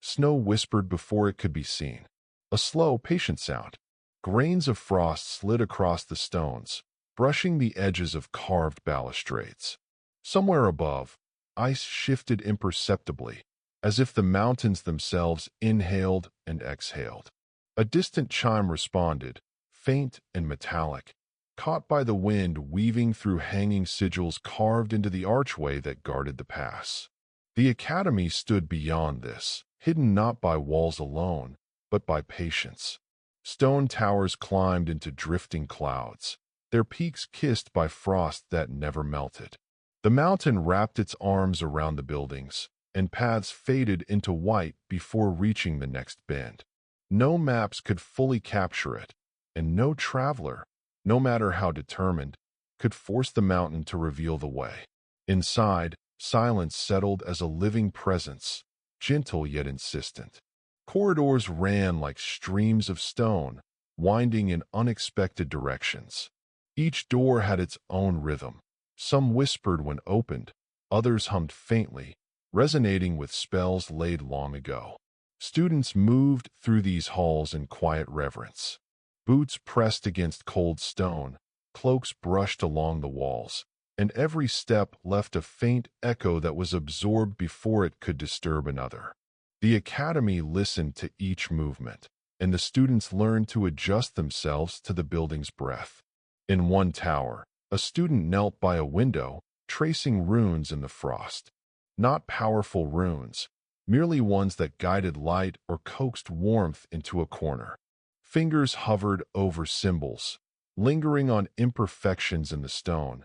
Snow whispered before it could be seen. A slow, patient sound. Grains of frost slid across the stones, brushing the edges of carved balustrades. Somewhere above, ice shifted imperceptibly, as if the mountains themselves inhaled and exhaled. A distant chime responded, faint and metallic, caught by the wind weaving through hanging sigils carved into the archway that guarded the pass. The academy stood beyond this, hidden not by walls alone, but by patience. Stone towers climbed into drifting clouds, their peaks kissed by frost that never melted. The mountain wrapped its arms around the buildings, and paths faded into white before reaching the next bend. No maps could fully capture it, and no traveler, no matter how determined, could force the mountain to reveal the way. Inside, silence settled as a living presence, gentle yet insistent. Corridors ran like streams of stone, winding in unexpected directions. Each door had its own rhythm. Some whispered when opened, others hummed faintly, resonating with spells laid long ago. Students moved through these halls in quiet reverence. Boots pressed against cold stone, cloaks brushed along the walls, and every step left a faint echo that was absorbed before it could disturb another. The academy listened to each movement, and the students learned to adjust themselves to the building's breath. In one tower, a student knelt by a window, tracing runes in the frost. Not powerful runes, merely ones that guided light or coaxed warmth into a corner. Fingers hovered over symbols, lingering on imperfections in the stone,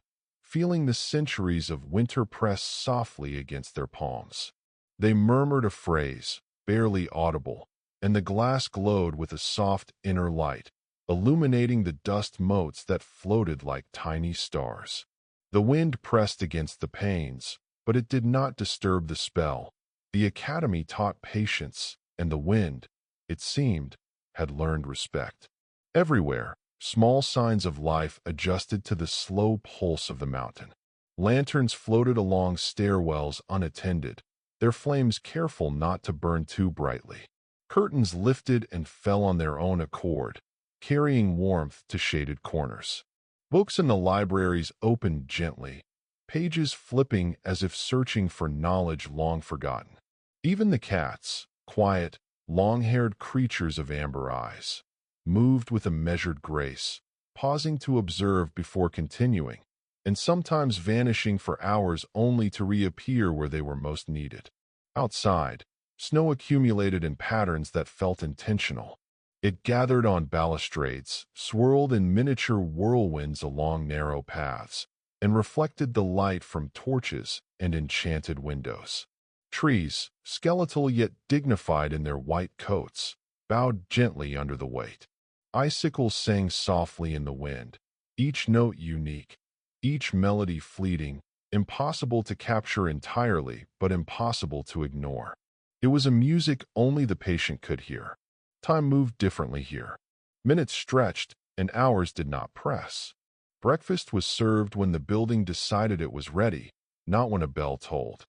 feeling the centuries of winter press softly against their palms. They murmured a phrase, barely audible, and the glass glowed with a soft inner light, illuminating the dust motes that floated like tiny stars. The wind pressed against the panes, but it did not disturb the spell. The academy taught patience, and the wind, it seemed, had learned respect. Everywhere, small signs of life adjusted to the slow pulse of the mountain. Lanterns floated along stairwells unattended, their flames careful not to burn too brightly. Curtains lifted and fell on their own accord, carrying warmth to shaded corners. Books in the libraries opened gently, pages flipping as if searching for knowledge long forgotten. Even the cats, quiet, long-haired creatures of amber eyes, moved with a measured grace, pausing to observe before continuing, and sometimes vanishing for hours only to reappear where they were most needed. Outside, snow accumulated in patterns that felt intentional. It gathered on balustrades, swirled in miniature whirlwinds along narrow paths, and reflected the light from torches and enchanted windows. Trees, skeletal yet dignified in their white coats, bowed gently under the weight. Icicles sang softly in the wind, each note unique, each melody fleeting, impossible to capture entirely, but impossible to ignore. It was a music only the patient could hear. Time moved differently here. Minutes stretched, and hours did not press. Breakfast was served when the building decided it was ready, not when a bell tolled.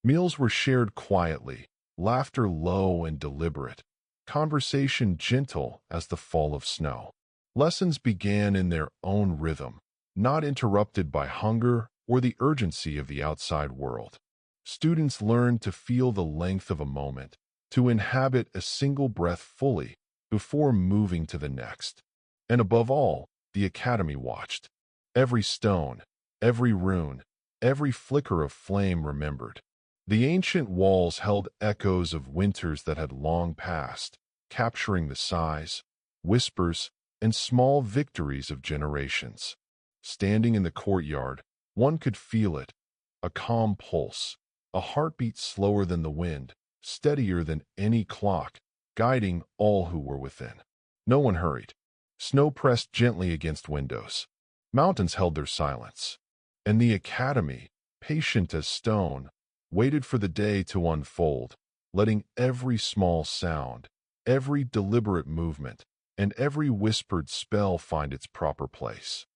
Meals were shared quietly, laughter low and deliberate, conversation gentle as the fall of snow. Lessons began in their own rhythm, not interrupted by hunger or the urgency of the outside world. Students learned to feel the length of a moment, to inhabit a single breath fully before moving to the next. And above all, the academy watched. Every stone, every rune, every flicker of flame remembered. The ancient walls held echoes of winters that had long passed, capturing the sighs, whispers, and small victories of generations. Standing in the courtyard, one could feel it, a calm pulse, a heartbeat slower than the wind, steadier than any clock, guiding all who were within. No one hurried. Snow pressed gently against windows. Mountains held their silence. And the academy, patient as stone, waited for the day to unfold, letting every small sound, every deliberate movement, and every whispered spell find its proper place.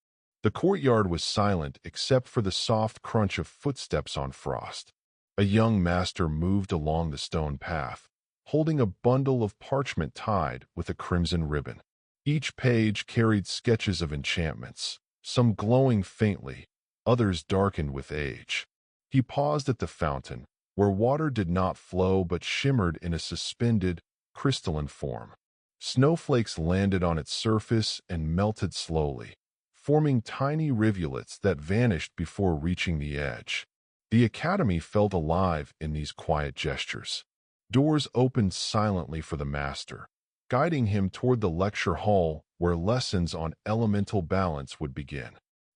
The courtyard was silent except for the soft crunch of footsteps on frost. A young master moved along the stone path, holding a bundle of parchment tied with a crimson ribbon. Each page carried sketches of enchantments, some glowing faintly, others darkened with age. He paused at the fountain, where water did not flow but shimmered in a suspended, crystalline form. Snowflakes landed on its surface and melted slowly, forming tiny rivulets that vanished before reaching the edge. The academy felt alive in these quiet gestures. Doors opened silently for the master, guiding him toward the lecture hall where lessons on elemental balance would begin.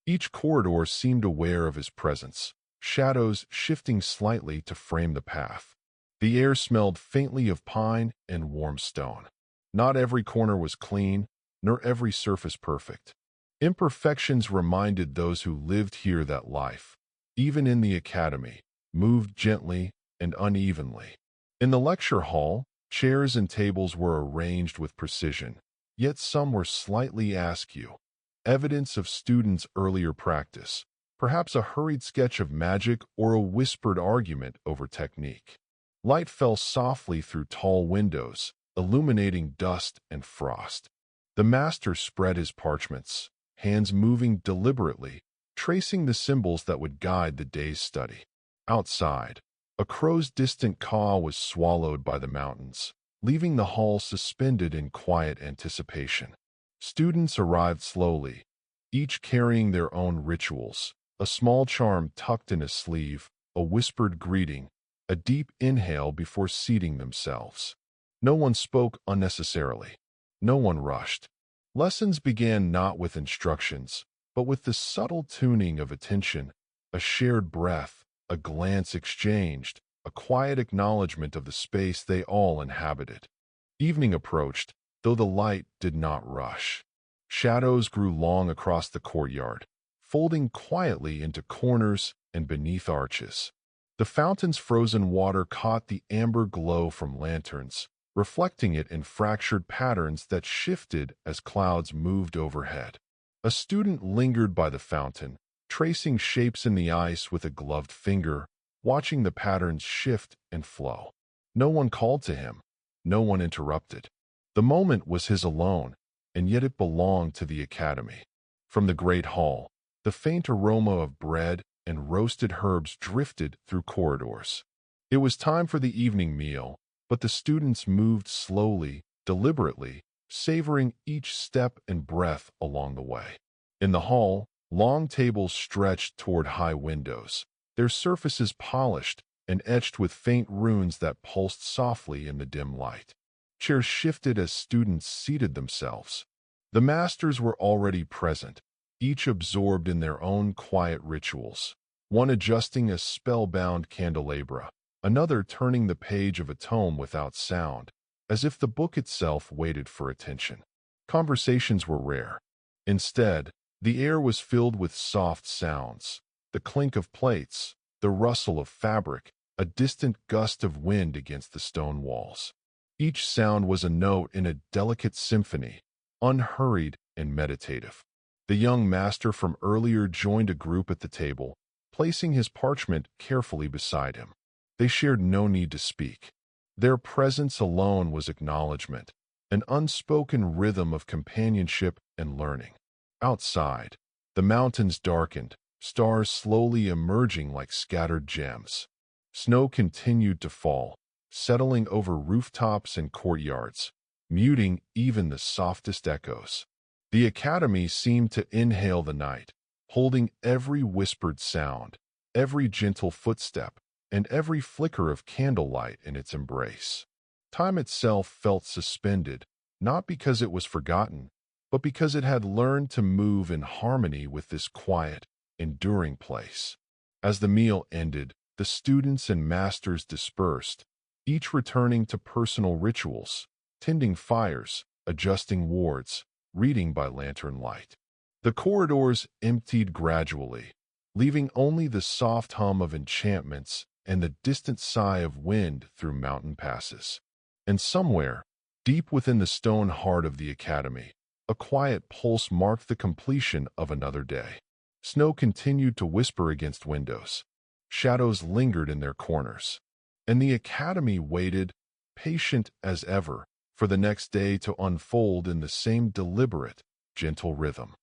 Each corridor seemed aware of his presence, shadows shifting slightly to frame the path. The air smelled faintly of pine and warm stone. Not every corner was clean, nor every surface perfect. Imperfections reminded those who lived here that life, even in the academy, moved gently and unevenly. In the lecture hall, chairs and tables were arranged with precision, yet some were slightly askew, evidence of students' earlier practice, perhaps a hurried sketch of magic or a whispered argument over technique. Light fell softly through tall windows, illuminating dust and frost. The master spread his parchments, hands moving deliberately, tracing the symbols that would guide the day's study. Outside, a crow's distant caw was swallowed by the mountains, leaving the hall suspended in quiet anticipation. Students arrived slowly, each carrying their own rituals, a small charm tucked in a sleeve, a whispered greeting, a deep inhale before seating themselves. No one spoke unnecessarily. No one rushed. Lessons began not with instructions, but with the subtle tuning of attention, a shared breath, a glance exchanged, a quiet acknowledgement of the space they all inhabited. Evening approached, though the light did not rush. Shadows grew long across the courtyard, folding quietly into corners and beneath arches. The fountain's frozen water caught the amber glow from lanterns, reflecting it in fractured patterns that shifted as clouds moved overhead. A student lingered by the fountain, tracing shapes in the ice with a gloved finger, watching the patterns shift and flow. No one called to him. No one interrupted. The moment was his alone, and yet it belonged to the academy. From the great hall, the faint aroma of bread and roasted herbs drifted through corridors. It was time for the evening meal, but the students moved slowly, deliberately, savoring each step and breath along the way. In the hall, long tables stretched toward high windows, their surfaces polished and etched with faint runes that pulsed softly in the dim light. Chairs shifted as students seated themselves. The masters were already present, each absorbed in their own quiet rituals, one adjusting a spellbound candelabra, another turning the page of a tome without sound, as if the book itself waited for attention. Conversations were rare. Instead, the air was filled with soft sounds, the clink of plates, the rustle of fabric, a distant gust of wind against the stone walls. Each sound was a note in a delicate symphony, unhurried and meditative. The young master from earlier joined a group at the table, placing his parchment carefully beside him. They shared no need to speak. Their presence alone was acknowledgement, an unspoken rhythm of companionship and learning. Outside, the mountains darkened, stars slowly emerging like scattered gems. Snow continued to fall, settling over rooftops and courtyards, muting even the softest echoes. The academy seemed to inhale the night, holding every whispered sound, every gentle footstep, and every flicker of candlelight in its embrace. Time itself felt suspended, not because it was forgotten, but because it had learned to move in harmony with this quiet, enduring place. As the meal ended, the students and masters dispersed, each returning to personal rituals, tending fires, adjusting wards, reading by lantern light. The corridors emptied gradually, leaving only the soft hum of enchantments and the distant sigh of wind through mountain passes. And somewhere, deep within the stone heart of the academy, a quiet pulse marked the completion of another day. Snow continued to whisper against windows. Shadows lingered in their corners. And the academy waited, patient as ever, for the next day to unfold in the same deliberate, gentle rhythm.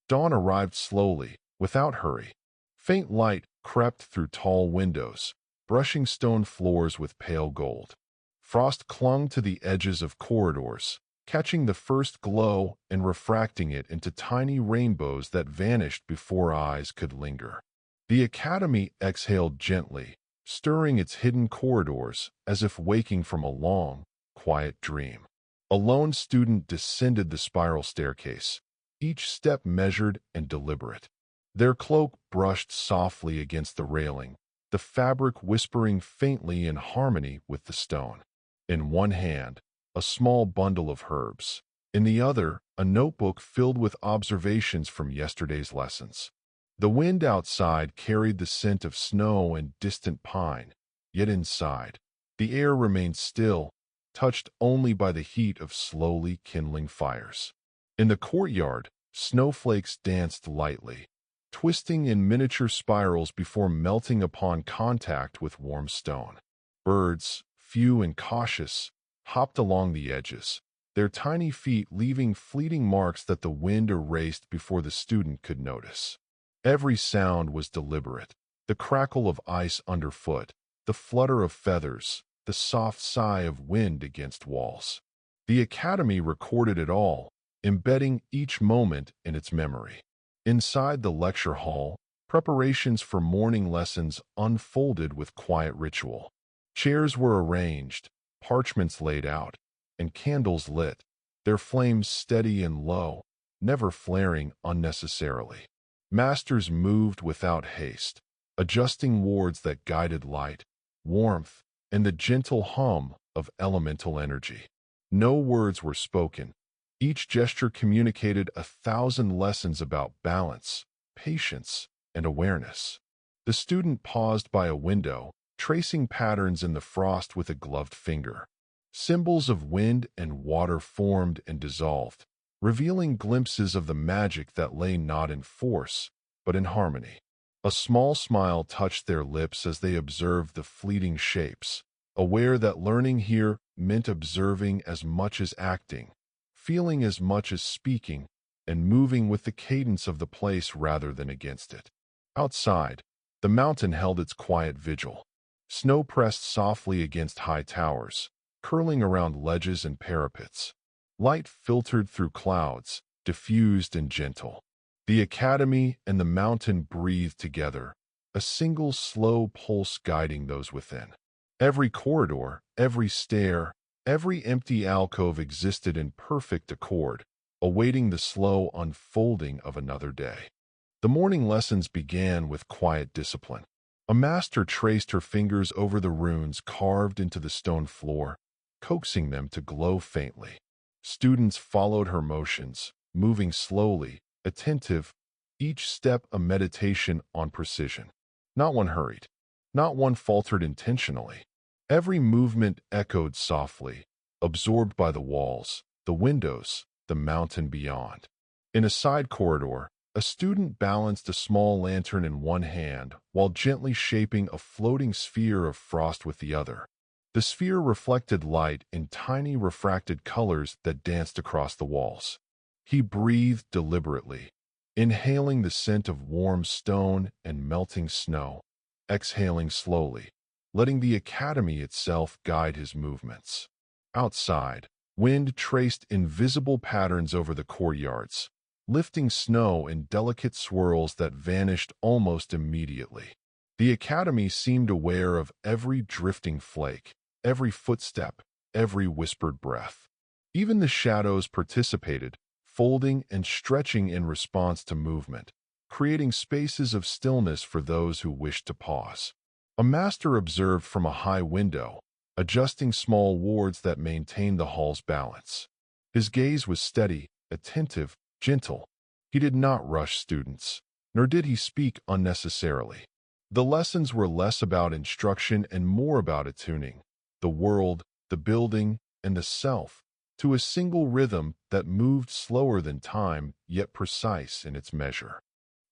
Dawn arrived slowly, without hurry. Faint light crept through tall windows, brushing stone floors with pale gold. Frost clung to the edges of corridors, catching the first glow and refracting it into tiny rainbows that vanished before eyes could linger. The academy exhaled gently, stirring its hidden corridors as if waking from a long, quiet dream. A lone student descended the spiral staircase, each step measured and deliberate. Their cloak brushed softly against the railing, the fabric whispering faintly in harmony with the stone. In one hand, a small bundle of herbs. In the other, a notebook filled with observations from yesterday's lessons. The wind outside carried the scent of snow and distant pine, yet inside, the air remained still, touched only by the heat of slowly kindling fires. In the courtyard, snowflakes danced lightly, twisting in miniature spirals before melting upon contact with warm stone. Birds, few and cautious, hopped along the edges, their tiny feet leaving fleeting marks that the wind erased before the student could notice. Every sound was deliberate, the crackle of ice underfoot, the flutter of feathers, the soft sigh of wind against walls. The academy recorded it all, embedding each moment in its memory. Inside the lecture hall, preparations for morning lessons unfolded with quiet ritual. Chairs were arranged, parchments laid out, and candles lit, their flames steady and low, never flaring unnecessarily. Masters moved without haste, adjusting wards that guided light, warmth, and the gentle hum of elemental energy. No words were spoken. Each gesture communicated 1,000 lessons about balance, patience, and awareness. The student paused by a window, tracing patterns in the frost with a gloved finger. Symbols of wind and water formed and dissolved, revealing glimpses of the magic that lay not in force, but in harmony. A small smile touched their lips as they observed the fleeting shapes, aware that learning here meant observing as much as acting, feeling as much as speaking, and moving with the cadence of the place rather than against it. Outside, the mountain held its quiet vigil. Snow pressed softly against high towers, curling around ledges and parapets. Light filtered through clouds, diffused and gentle. The academy and the mountain breathed together, a single slow pulse guiding those within. Every corridor, every stair, every empty alcove existed in perfect accord, awaiting the slow unfolding of another day. The morning lessons began with quiet discipline. A master traced her fingers over the runes carved into the stone floor, coaxing them to glow faintly. Students followed her motions, moving slowly, attentive, each step a meditation on precision. Not one hurried, not one faltered intentionally. Every movement echoed softly, absorbed by the walls, the windows, the mountain beyond. In a side corridor, a student balanced a small lantern in one hand while gently shaping a floating sphere of frost with the other. The sphere reflected light in tiny refracted colors that danced across the walls. He breathed deliberately, inhaling the scent of warm stone and melting snow, exhaling slowly, letting the academy itself guide his movements. Outside, wind traced invisible patterns over the courtyards, lifting snow in delicate swirls that vanished almost immediately. The academy seemed aware of every drifting flake, every footstep, every whispered breath. Even the shadows participated, folding and stretching in response to movement, creating spaces of stillness for those who wished to pause. A master observed from a high window, adjusting small wards that maintained the hall's balance. His gaze was steady, attentive, gentle. He did not rush students, nor did he speak unnecessarily. The lessons were less about instruction and more about attuning the world, the building, and the self to a single rhythm that moved slower than time, yet precise in its measure.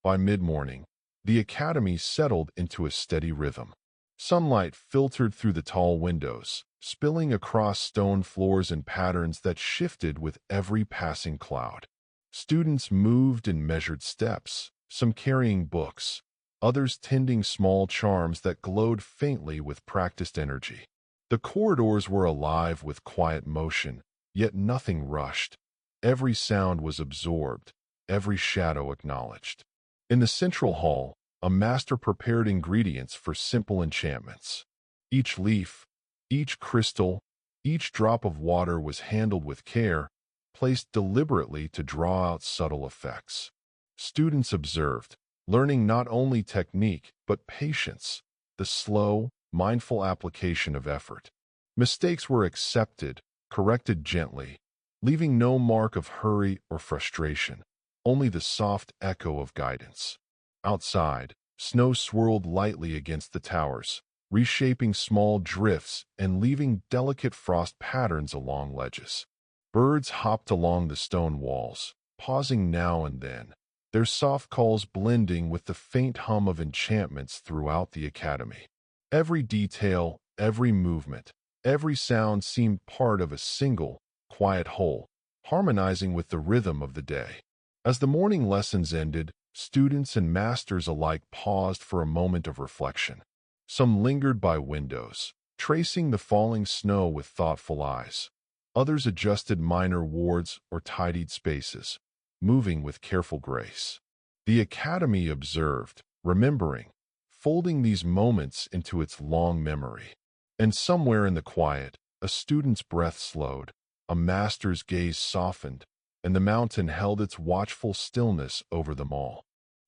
By mid-morning, the academy settled into a steady rhythm. Sunlight filtered through the tall windows, spilling across stone floors in patterns that shifted with every passing cloud. Students moved in measured steps, some carrying books, others tending small charms that glowed faintly with practiced energy. The corridors were alive with quiet motion, yet nothing rushed. Every sound was absorbed, every shadow acknowledged. In the central hall, a master prepared ingredients for simple enchantments. Each leaf, each crystal, each drop of water was handled with care, placed deliberately to draw out subtle effects. Students observed, learning not only technique but patience, the slow, mindful application of effort. Mistakes were accepted, corrected gently, leaving no mark of hurry or frustration, only the soft echo of guidance. Outside, snow swirled lightly against the towers, reshaping small drifts and leaving delicate frost patterns along ledges. Birds hopped along the stone walls, pausing now and then, their soft calls blending with the faint hum of enchantments throughout the academy. Every detail, every movement, every sound seemed part of a single, quiet whole, harmonizing with the rhythm of the day. As the morning lessons ended, students and masters alike paused for a moment of reflection. Some lingered by windows, tracing the falling snow with thoughtful eyes. Others adjusted minor wards or tidied spaces, moving with careful grace. The academy observed, remembering, folding these moments into its long memory. And somewhere in the quiet, a student's breath slowed, a master's gaze softened, and the mountain held its watchful stillness over them all.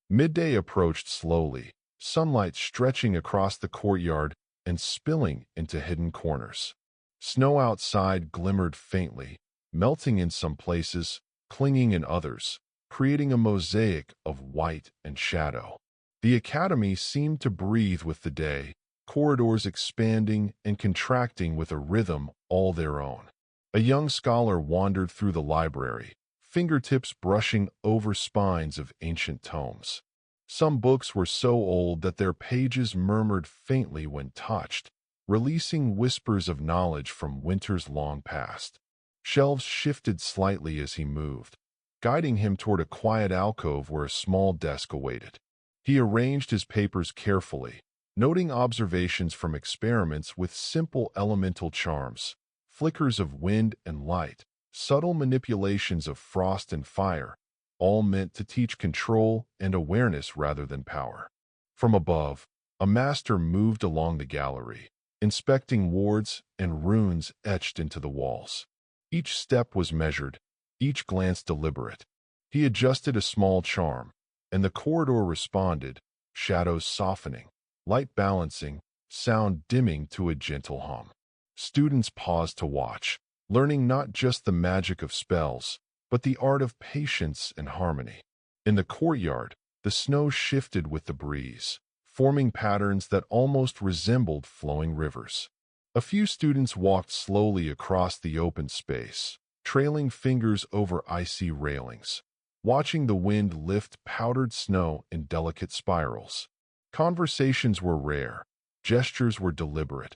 Midday approached slowly, sunlight stretching across the courtyard and spilling into hidden corners. Snow outside glimmered faintly, melting in some places, clinging in others, creating a mosaic of white and shadow. The academy seemed to breathe with the day, corridors expanding and contracting with a rhythm all their own. A young scholar wandered through the library, fingertips brushing over spines of ancient tomes. Some books were so old that their pages murmured faintly when touched, releasing whispers of knowledge from winters long past. Shelves shifted slightly as he moved, guiding him toward a quiet alcove where a small desk awaited. He arranged his papers carefully, noting observations from experiments with simple elemental charms, flickers of wind and light, subtle manipulations of frost and fire, all meant to teach control and awareness rather than power. From above, a master moved along the gallery, inspecting wards and runes etched into the walls. Each step was measured, each glance deliberate. He adjusted a small charm, and the corridor responded, shadows softening, light balancing, sound dimming to a gentle hum. Students paused to watch, learning not just the magic of spells, but the art of patience and harmony. In the courtyard, the snow shifted with the breeze, forming patterns that almost resembled flowing rivers. A few students walked slowly across the open space, trailing fingers over icy railings, watching the wind lift powdered snow in delicate spirals. Conversations were rare, gestures were deliberate,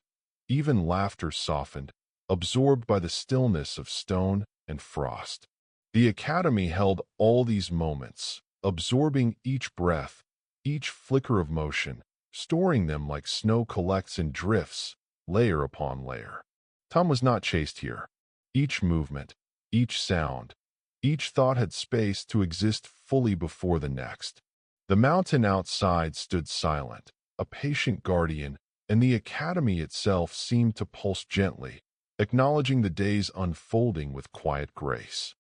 even laughter softened, absorbed by the stillness of stone and frost. The academy held all these moments, absorbing each breath, each flicker of motion, storing them like snow collects and drifts, layer upon layer. Time was not chased here. Each movement, each sound, each thought had space to exist fully before the next. The mountain outside stood silent, a patient guardian, and the academy itself seemed to pulse gently, acknowledging the day's unfolding with quiet grace.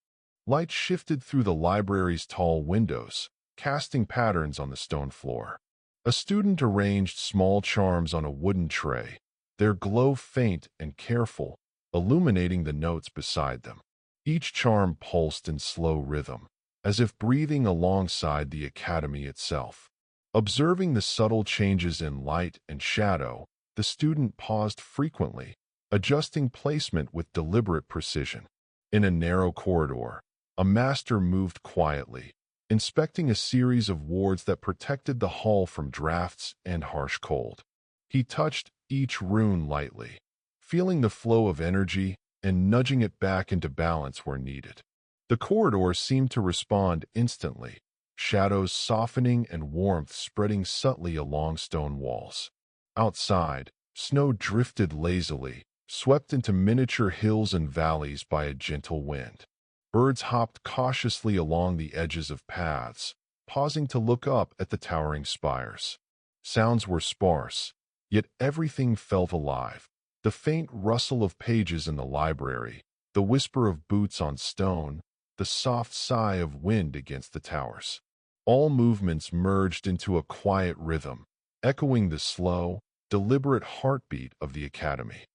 Light shifted through the library's tall windows, casting patterns on the stone floor. A student arranged small charms on a wooden tray, their glow faint and careful, illuminating the notes beside them. Each charm pulsed in slow rhythm, as if breathing alongside the academy itself. Observing the subtle changes in light and shadow, the student paused frequently, adjusting placement with deliberate precision. In a narrow corridor, a master moved quietly, inspecting a series of wards that protected the hall from drafts and harsh cold. He touched each rune lightly, feeling the flow of energy and nudging it back into balance where needed. The corridor seemed to respond instantly, shadows softening and warmth spreading subtly along stone walls. Outside, snow drifted lazily, swept into miniature hills and valleys by a gentle wind. Birds hopped cautiously along the edges of paths, pausing to look up at the towering spires. Sounds were sparse, yet everything felt alive. The faint rustle of pages in the library, the whisper of boots on stone, the soft sigh of wind against the towers. All movements merged into a quiet rhythm, echoing the slow, deliberate heartbeat of the academy.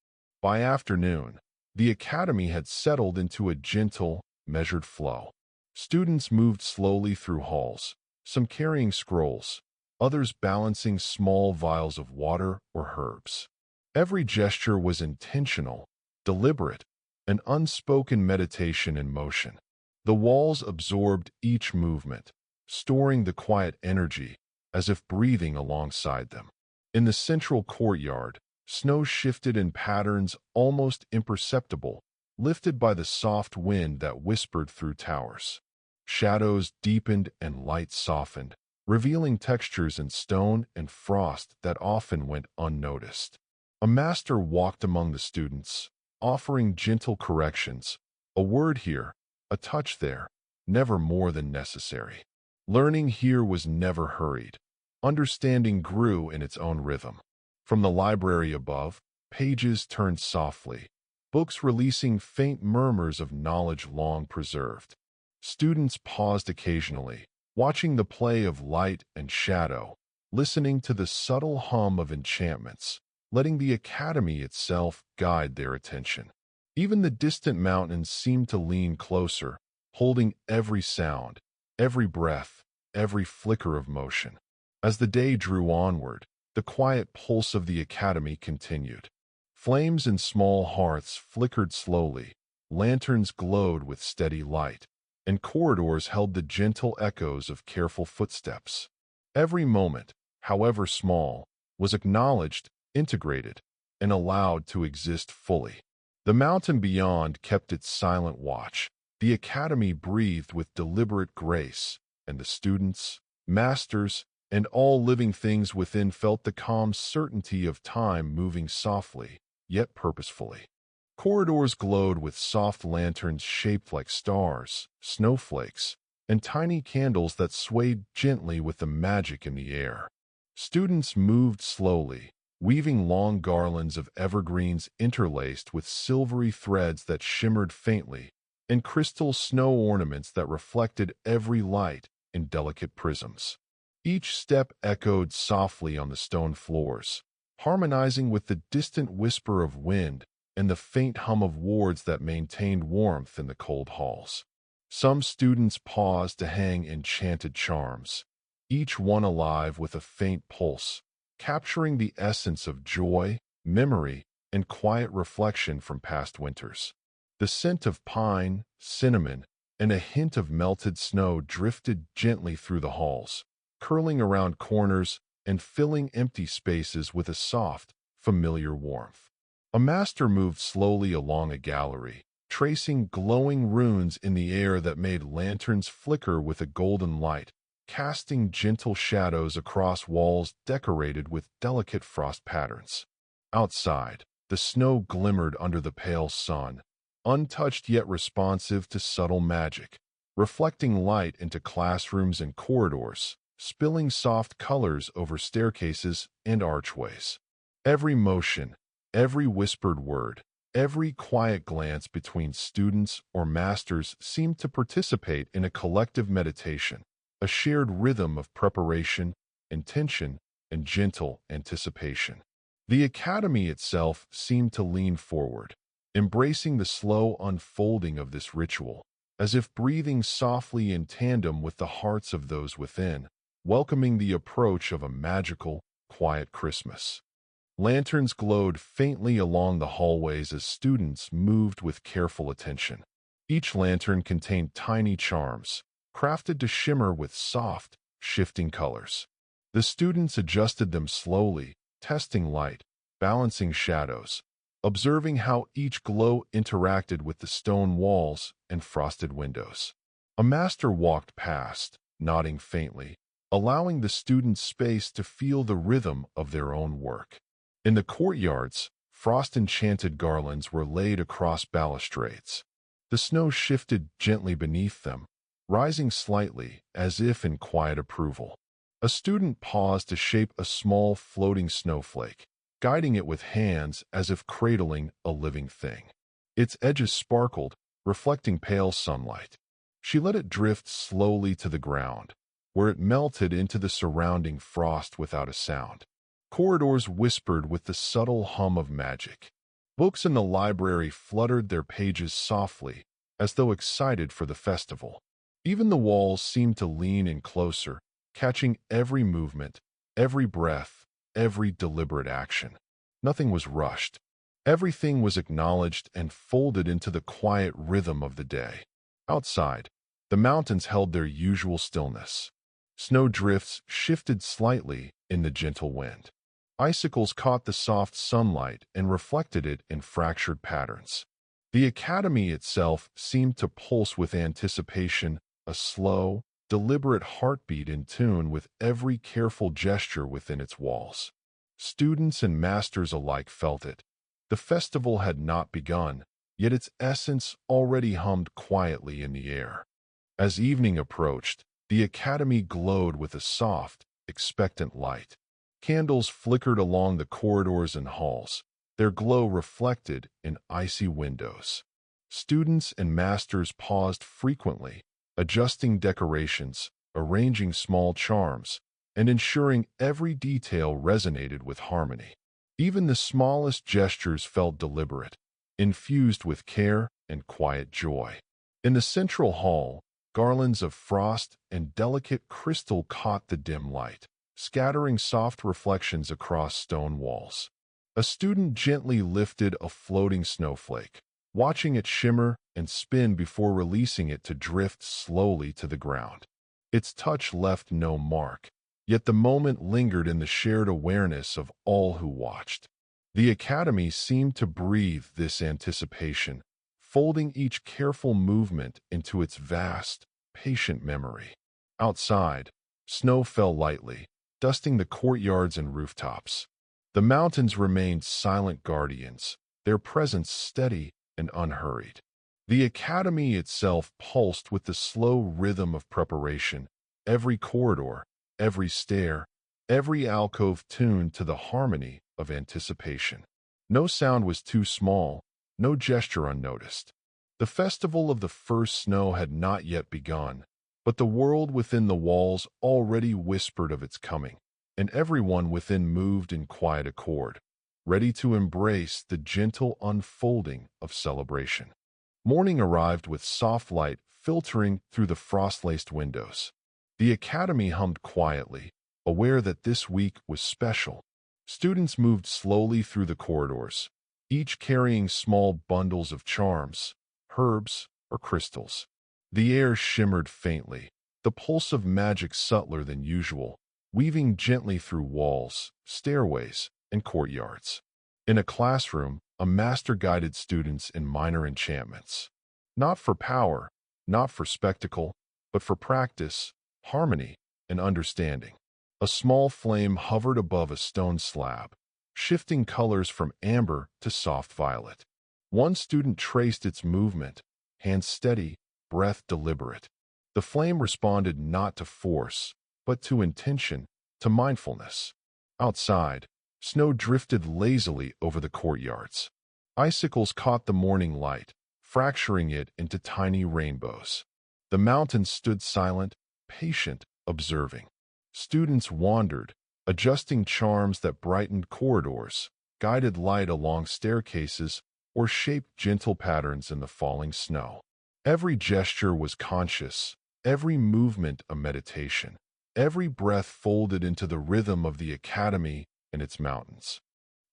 By afternoon, the academy had settled into a gentle, measured flow. Students moved slowly through halls, some carrying scrolls, others balancing small vials of water or herbs. Every gesture was intentional, deliberate, an unspoken meditation in motion. The walls absorbed each movement, storing the quiet energy as if breathing alongside them. In the central courtyard, snow shifted in patterns almost imperceptible, lifted by the soft wind that whispered through towers. Shadows deepened and light softened, revealing textures in stone and frost that often went unnoticed. A master walked among the students, offering gentle corrections, a word here, a touch there, never more than necessary. Learning here was never hurried. Understanding grew in its own rhythm. From the library above, pages turned softly, books releasing faint murmurs of knowledge long preserved. Students paused occasionally, watching the play of light and shadow, listening to the subtle hum of enchantments, letting the academy itself guide their attention. Even the distant mountains seemed to lean closer, holding every sound, every breath, every flicker of motion. As the day drew onward, the quiet pulse of the academy continued. Flames in small hearths flickered slowly, lanterns glowed with steady light, and corridors held the gentle echoes of careful footsteps. Every moment, however small, was acknowledged, integrated, and allowed to exist fully. The mountain beyond kept its silent watch. The academy breathed with deliberate grace, and the students, masters, and all living things within felt the calm certainty of time moving softly, yet purposefully. Corridors glowed with soft lanterns shaped like stars, snowflakes, and tiny candles that swayed gently with the magic in the air. Students moved slowly, weaving long garlands of evergreens interlaced with silvery threads that shimmered faintly, and crystal snow ornaments that reflected every light in delicate prisms. Each step echoed softly on the stone floors, harmonizing with the distant whisper of wind and the faint hum of wards that maintained warmth in the cold halls. Some students paused to hang enchanted charms, each one alive with a faint pulse, capturing the essence of joy, memory, and quiet reflection from past winters. The scent of pine, cinnamon, and a hint of melted snow drifted gently through the halls, curling around corners and filling empty spaces with a soft, familiar warmth. A master moved slowly along a gallery, tracing glowing runes in the air that made lanterns flicker with a golden light, casting gentle shadows across walls decorated with delicate frost patterns. Outside, the snow glimmered under the pale sun, untouched yet responsive to subtle magic, reflecting light into classrooms and corridors, spilling soft colors over staircases and archways. Every motion, every whispered word, every quiet glance between students or masters seemed to participate in a collective meditation, a shared rhythm of preparation, intention, and gentle anticipation. The academy itself seemed to lean forward, embracing the slow unfolding of this ritual, as if breathing softly in tandem with the hearts of those within, welcoming the approach of a magical, quiet Christmas. Lanterns glowed faintly along the hallways as students moved with careful attention. Each lantern contained tiny charms, crafted to shimmer with soft, shifting colors. The students adjusted them slowly, testing light, balancing shadows, observing how each glow interacted with the stone walls and frosted windows. A master walked past, nodding faintly, allowing the students space to feel the rhythm of their own work. In the courtyards, frost-enchanted garlands were laid across balustrades. The snow shifted gently beneath them, rising slightly as if in quiet approval. A student paused to shape a small floating snowflake, guiding it with hands as if cradling a living thing. Its edges sparkled, reflecting pale sunlight. She let it drift slowly to the ground, where it melted into the surrounding frost without a sound. Corridors whispered with the subtle hum of magic. Books in the library fluttered their pages softly, as though excited for the festival. Even the walls seemed to lean in closer, catching every movement, every breath, every deliberate action. Nothing was rushed. Everything was acknowledged and folded into the quiet rhythm of the day. Outside, the mountains held their usual stillness. Snowdrifts shifted slightly in the gentle wind. Icicles caught the soft sunlight and reflected it in fractured patterns. The academy itself seemed to pulse with anticipation, a slow, deliberate heartbeat in tune with every careful gesture within its walls. Students and masters alike felt it. The festival had not begun, yet its essence already hummed quietly in the air. As evening approached, the academy glowed with a soft, expectant light. Candles flickered along the corridors and halls, their glow reflected in icy windows. Students and masters paused frequently, adjusting decorations, arranging small charms, and ensuring every detail resonated with harmony. Even the smallest gestures felt deliberate, infused with care and quiet joy. In the central hall, garlands of frost and delicate crystal caught the dim light, scattering soft reflections across stone walls. A student gently lifted a floating snowflake, watching it shimmer and spin before releasing it to drift slowly to the ground. Its touch left no mark, yet the moment lingered in the shared awareness of all who watched. The academy seemed to breathe this anticipation, folding each careful movement into its vast, patient memory. Outside, snow fell lightly, dusting the courtyards and rooftops. The mountains remained silent guardians, their presence steady and unhurried. The academy itself pulsed with the slow rhythm of preparation, every corridor, every stair, every alcove tuned to the harmony of anticipation. No sound was too small, no gesture unnoticed. The festival of the first snow had not yet begun, but the world within the walls already whispered of its coming, and everyone within moved in quiet accord, ready to embrace the gentle unfolding of celebration. Morning arrived with soft light filtering through the frost-laced windows. The academy hummed quietly, aware that this week was special. Students moved slowly through the corridors, each carrying small bundles of charms, herbs, or crystals. The air shimmered faintly, the pulse of magic subtler than usual, weaving gently through walls, stairways, and courtyards. In a classroom, a master guided students in minor enchantments. Not for power, not for spectacle, but for practice, harmony, and understanding. A small flame hovered above a stone slab, shifting colors from amber to soft violet. One student traced its movement, hands steady, breath deliberate. The flame responded not to force, but to intention, to mindfulness. Outside, snow drifted lazily over the courtyards. Icicles caught the morning light, fracturing it into tiny rainbows. The mountains stood silent, patient, observing. Students wandered, adjusting charms that brightened corridors, guided light along staircases, or shaped gentle patterns in the falling snow. Every gesture was conscious, every movement a meditation, every breath folded into the rhythm of the academy and its mountains.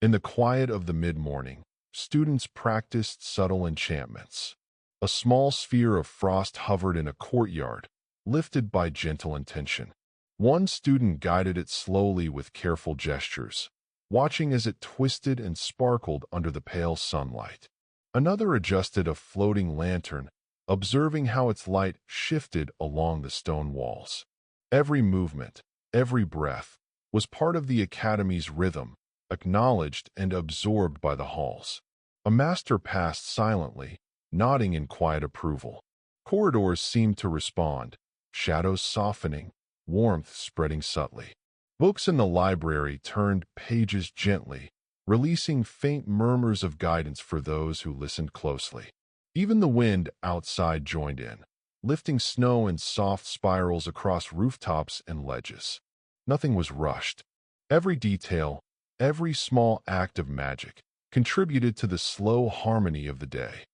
In the quiet of the mid-morning, students practiced subtle enchantments. A small sphere of frost hovered in a courtyard, lifted by gentle intention. One student guided it slowly with careful gestures, watching as it twisted and sparkled under the pale sunlight. Another adjusted a floating lantern, observing how its light shifted along the stone walls. Every movement, every breath, was part of the academy's rhythm, acknowledged and absorbed by the halls. A master passed silently, nodding in quiet approval. Corridors seemed to respond, shadows softening, warmth spreading subtly. Books in the library turned pages gently, releasing faint murmurs of guidance for those who listened closely. Even the wind outside joined in, lifting snow in soft spirals across rooftops and ledges. Nothing was rushed. Every detail, every small act of magic, contributed to the slow harmony of the day.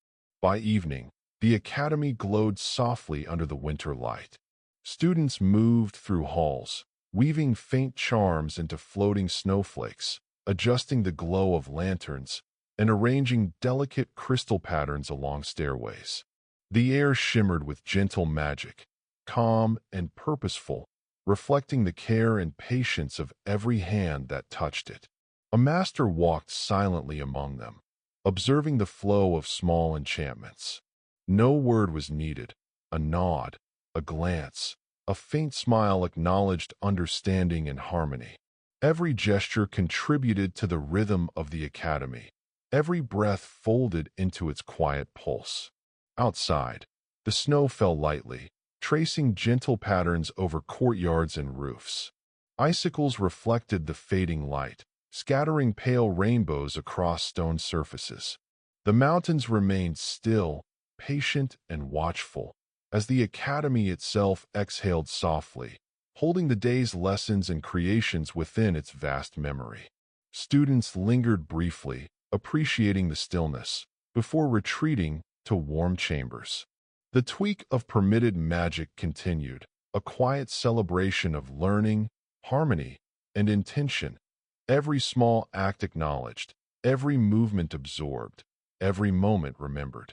By evening, the academy glowed softly under the winter light. Students moved through halls, weaving faint charms into floating snowflakes, adjusting the glow of lanterns, and arranging delicate crystal patterns along stairways. The air shimmered with gentle magic, calm and purposeful, reflecting the care and patience of every hand that touched it. A master walked silently among them, observing the flow of small enchantments. No word was needed. A nod, a glance, a faint smile acknowledged understanding and harmony. Every gesture contributed to the rhythm of the academy. Every breath folded into its quiet pulse. Outside, the snow fell lightly, tracing gentle patterns over courtyards and roofs. Icicles reflected the fading light, scattering pale rainbows across stone surfaces. The mountains remained still, patient and watchful, as the academy itself exhaled softly, holding the day's lessons and creations within its vast memory. Students lingered briefly, appreciating the stillness, before retreating to warm chambers. The tweak of permitted magic continued, a quiet celebration of learning, harmony, and intention. Every small act acknowledged, every movement absorbed, every moment remembered.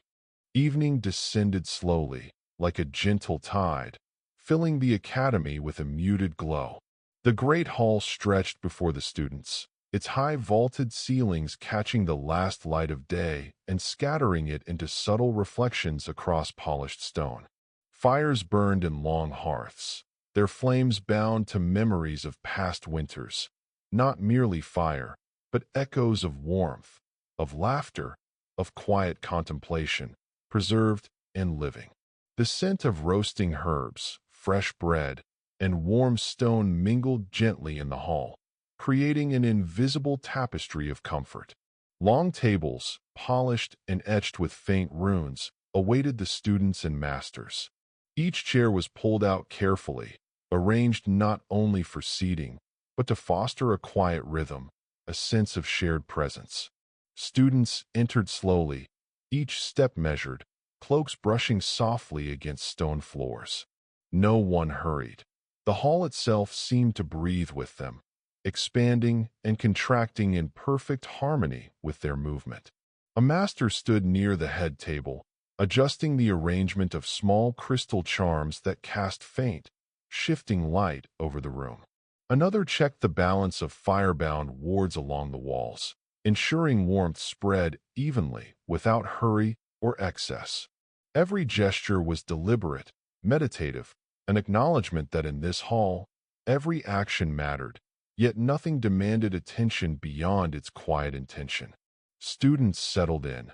Evening descended slowly, like a gentle tide, filling the academy with a muted glow. The great hall stretched before the students, its high vaulted ceilings catching the last light of day and scattering it into subtle reflections across polished stone. Fires burned in long hearths, their flames bound to memories of past winters, not merely fire, but echoes of warmth, of laughter, of quiet contemplation, preserved and living. The scent of roasting herbs, fresh bread, and warm stone mingled gently in the hall, creating an invisible tapestry of comfort. Long tables, polished and etched with faint runes, awaited the students and masters. Each chair was pulled out carefully, arranged not only for seating, but to foster a quiet rhythm, a sense of shared presence. Students entered slowly, each step measured, cloaks brushing softly against stone floors. No one hurried. The hall itself seemed to breathe with them, expanding and contracting in perfect harmony with their movement. A master stood near the head table, adjusting the arrangement of small crystal charms that cast faint, shifting light over the room. Another checked the balance of firebound wards along the walls, ensuring warmth spread evenly without hurry or excess. Every gesture was deliberate, meditative, an acknowledgement that in this hall, every action mattered, yet nothing demanded attention beyond its quiet intention. Students settled in,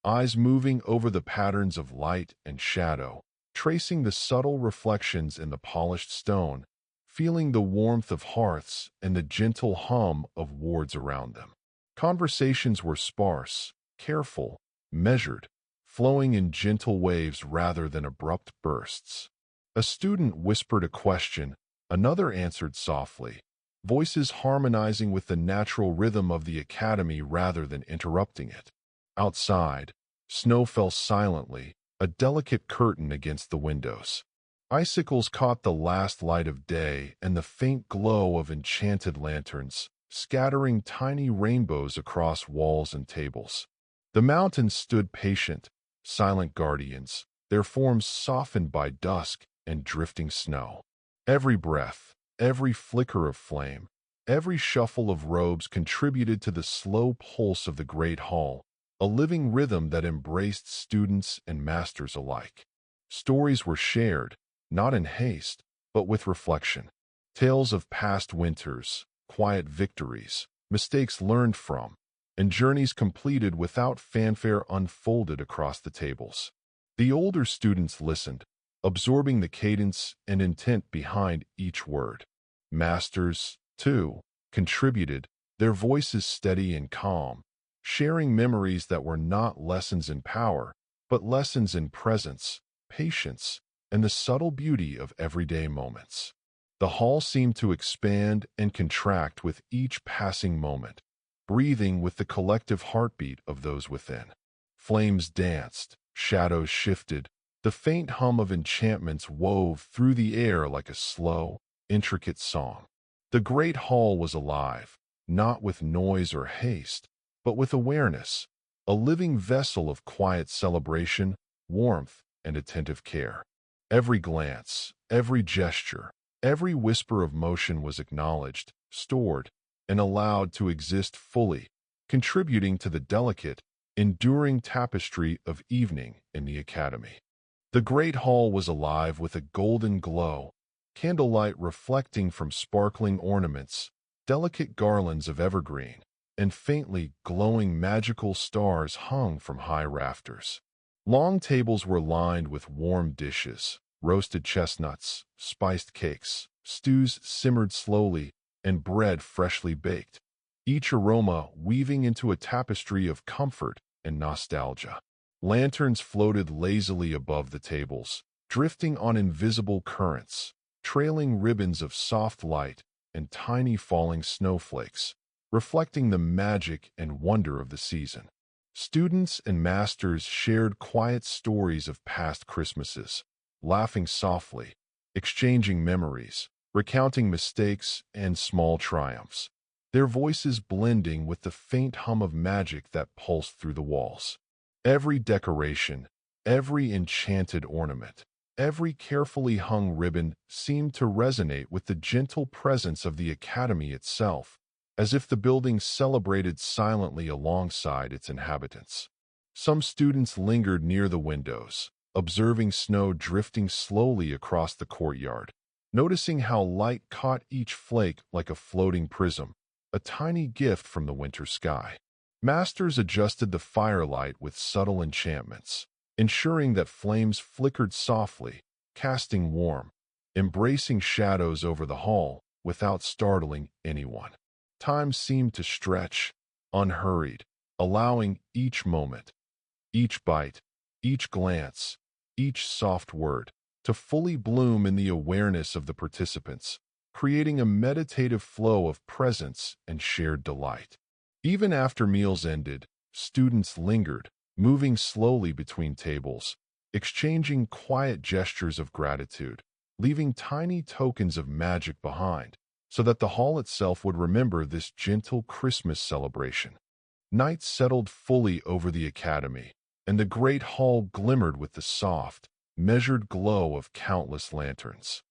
eyes moving over the patterns of light and shadow, tracing the subtle reflections in the polished stone, feeling the warmth of hearths and the gentle hum of wards around them. Conversations were sparse, careful, measured, flowing in gentle waves rather than abrupt bursts. A student whispered a question, another answered softly, voices harmonizing with the natural rhythm of the academy rather than interrupting it. Outside, snow fell silently, a delicate curtain against the windows. Icicles caught the last light of day and the faint glow of enchanted lanterns, scattering tiny rainbows across walls and tables. The mountains stood patient, silent guardians, their forms softened by dusk and drifting snow. Every breath, every flicker of flame, Every shuffle of robes contributed to the slow pulse of the great hall, a living rhythm that embraced students and masters alike. Stories were shared, not in haste, but with reflection. Tales of past winters, quiet victories, mistakes learned from, and journeys completed without fanfare unfolded across the tables. The older students listened, absorbing the cadence and intent behind each word. Masters, too, contributed, their voices steady and calm, sharing memories that were not lessons in power, but lessons in presence, patience, and the subtle beauty of everyday moments. The hall seemed to expand and contract with each passing moment, breathing with the collective heartbeat of those within. Flames danced, shadows shifted, the faint hum of enchantments wove through the air like a slow, intricate song. The great hall was alive, not with noise or haste, but with awareness, a living vessel of quiet celebration, warmth, and attentive care. Every glance, every gesture, every whisper of motion was acknowledged, stored, and allowed to exist fully, contributing to the delicate, enduring tapestry of evening in the academy. The great hall was alive with a golden glow, candlelight reflecting from sparkling ornaments, delicate garlands of evergreen, and faintly glowing magical stars hung from high rafters. Long tables were lined with warm dishes, roasted chestnuts, spiced cakes, stews simmered slowly, and bread freshly baked, each aroma weaving into a tapestry of comfort and nostalgia. Lanterns floated lazily above the tables, drifting on invisible currents, trailing ribbons of soft light and tiny falling snowflakes, reflecting the magic and wonder of the season. Students and masters shared quiet stories of past Christmases, laughing softly, exchanging memories, recounting mistakes and small triumphs, their voices blending with the faint hum of magic that pulsed through the walls. Every decoration, every enchanted ornament, every carefully hung ribbon seemed to resonate with the gentle presence of the academy itself, as if the building celebrated silently alongside its inhabitants. Some students lingered near the windows, observing snow drifting slowly across the courtyard, noticing how light caught each flake like a floating prism, a tiny gift from the winter sky. Masters adjusted the firelight with subtle enchantments, ensuring that flames flickered softly, casting warm, embracing shadows over the hall without startling anyone. Time seemed to stretch, unhurried, allowing each moment, each bite, each glance, each soft word to fully bloom in the awareness of the participants, creating a meditative flow of presence and shared delight. Even after meals ended, students lingered, moving slowly between tables, exchanging quiet gestures of gratitude, leaving tiny tokens of magic behind, so that the hall itself would remember this gentle Christmas celebration. Night settled fully over the academy, and the great hall glimmered with the soft, measured glow of countless lanterns.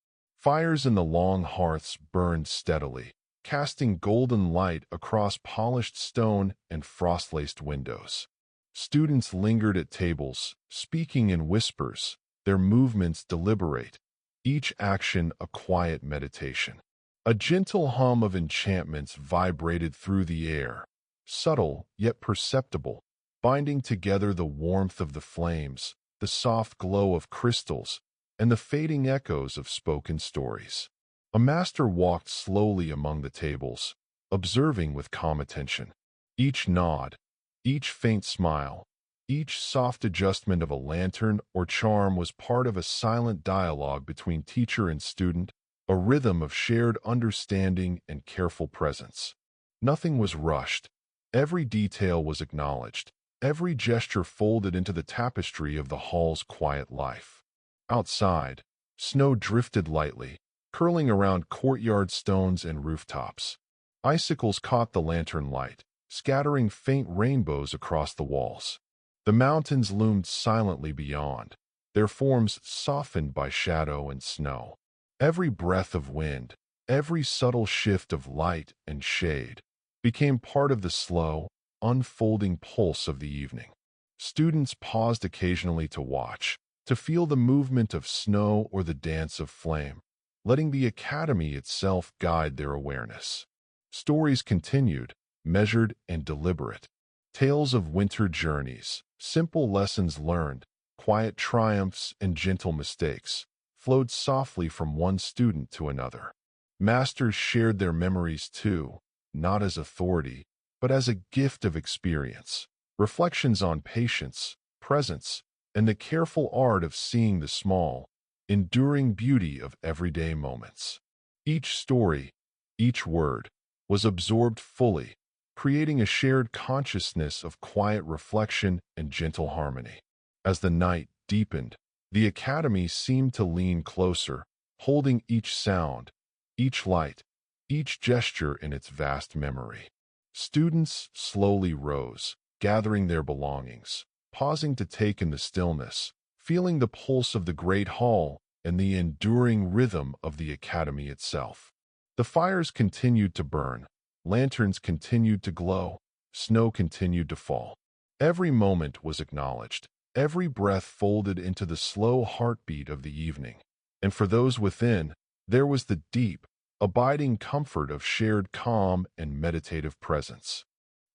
Fires in the long hearths burned steadily, casting golden light across polished stone and frost-laced windows. Students lingered at tables, speaking in whispers, their movements deliberate, each action a quiet meditation. A gentle hum of enchantments vibrated through the air, subtle yet perceptible, binding together the warmth of the flames, the soft glow of crystals, and the fading echoes of spoken stories. A master walked slowly among the tables, observing with calm attention. Each nod, each faint smile, each soft adjustment of a lantern or charm was part of a silent dialogue between teacher and student, a rhythm of shared understanding and careful presence. Nothing was rushed. Every detail was acknowledged, every gesture folded into the tapestry of the hall's quiet life. Outside, snow drifted lightly, curling around courtyard stones and rooftops. Icicles caught the lantern light, scattering faint rainbows across the walls. The mountains loomed silently beyond, their forms softened by shadow and snow. Every breath of wind, Every subtle shift of light and shade became part of the slow, unfolding pulse of the evening. Students paused occasionally to watch, to feel the movement of snow or the dance of flame, letting the academy itself guide their awareness. Stories continued, measured and deliberate. Tales of winter journeys, simple lessons learned, quiet triumphs and gentle mistakes, flowed softly from one student to another. Masters shared their memories too, not as authority, but as a gift of experience, reflections on patience, presence, and the careful art of seeing the small, enduring beauty of everyday moments. Each story, each word, was absorbed fully, creating a shared consciousness of quiet reflection and gentle harmony. As the night deepened, the academy seemed to lean closer, holding each sound, each light, each gesture in its vast memory. Students slowly rose, gathering their belongings, pausing to take in the stillness, feeling the pulse of the great hall and the enduring rhythm of the academy itself. The fires continued to burn, lanterns continued to glow, snow continued to fall. Every moment was acknowledged, every breath folded into the slow heartbeat of the evening. And for those within, there was the deep, abiding comfort of shared calm and meditative presence.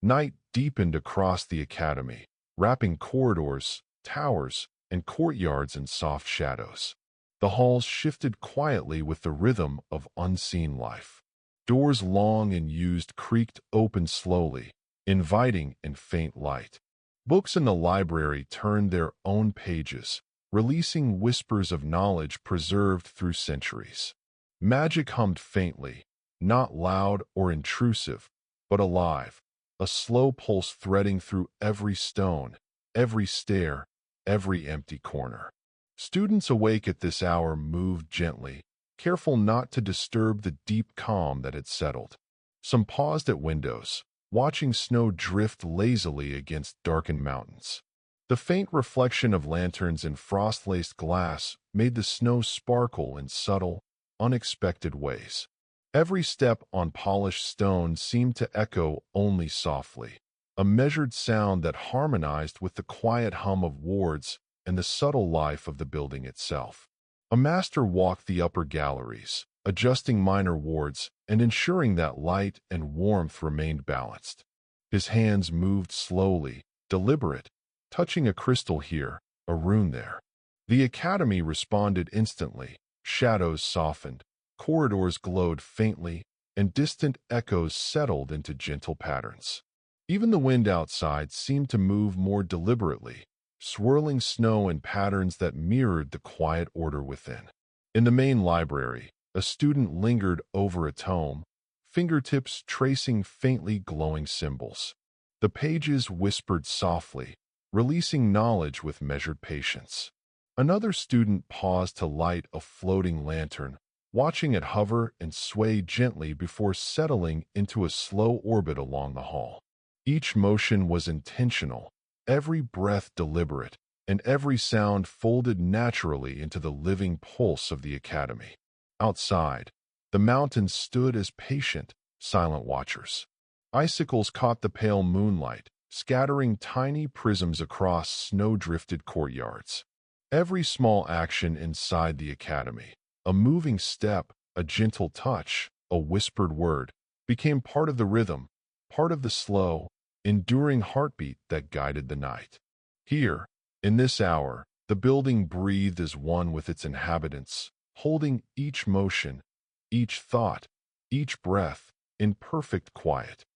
Night deepened across the academy, wrapping corridors, towers, and courtyards in soft shadows. The halls shifted quietly with the rhythm of unseen life. Doors long and used creaked open slowly, inviting in faint light. Books in the library turned their own pages, releasing whispers of knowledge preserved through centuries. Magic hummed faintly, not loud or intrusive, but alive, a slow pulse threading through every stone, every stair, every empty corner. Students awake at this hour moved gently, careful not to disturb the deep calm that had settled. Some paused at windows, watching snow drift lazily against darkened mountains. The faint reflection of lanterns in frost-laced glass made the snow sparkle in subtle, unexpected ways. Every step on polished stone seemed to echo only softly, a measured sound that harmonized with the quiet hum of wards and the subtle life of the building itself. A master walked the upper galleries, adjusting minor wards and ensuring that light and warmth remained balanced. His hands moved slowly, deliberate, touching a crystal here, a rune there. The academy responded instantly. Shadows softened, corridors glowed faintly, and distant echoes settled into gentle patterns. Even the wind outside seemed to move more deliberately, swirling snow in patterns that mirrored the quiet order within. In the main library, a student lingered over a tome, fingertips tracing faintly glowing symbols. The pages whispered softly, releasing knowledge with measured patience. Another student paused to light a floating lantern, watching it hover and sway gently before settling into a slow orbit along the hall. Each motion was intentional, every breath deliberate, and every sound folded naturally into the living pulse of the academy. Outside, the mountains stood as patient, silent watchers. Icicles caught the pale moonlight, scattering tiny prisms across snow-drifted courtyards. Every small action inside the academy, a moving step, a gentle touch, a whispered word, became part of the rhythm, part of the slow, enduring heartbeat that guided the night. Here, in this hour, the building breathed as one with its inhabitants, holding each motion, each thought, each breath, in perfect quiet.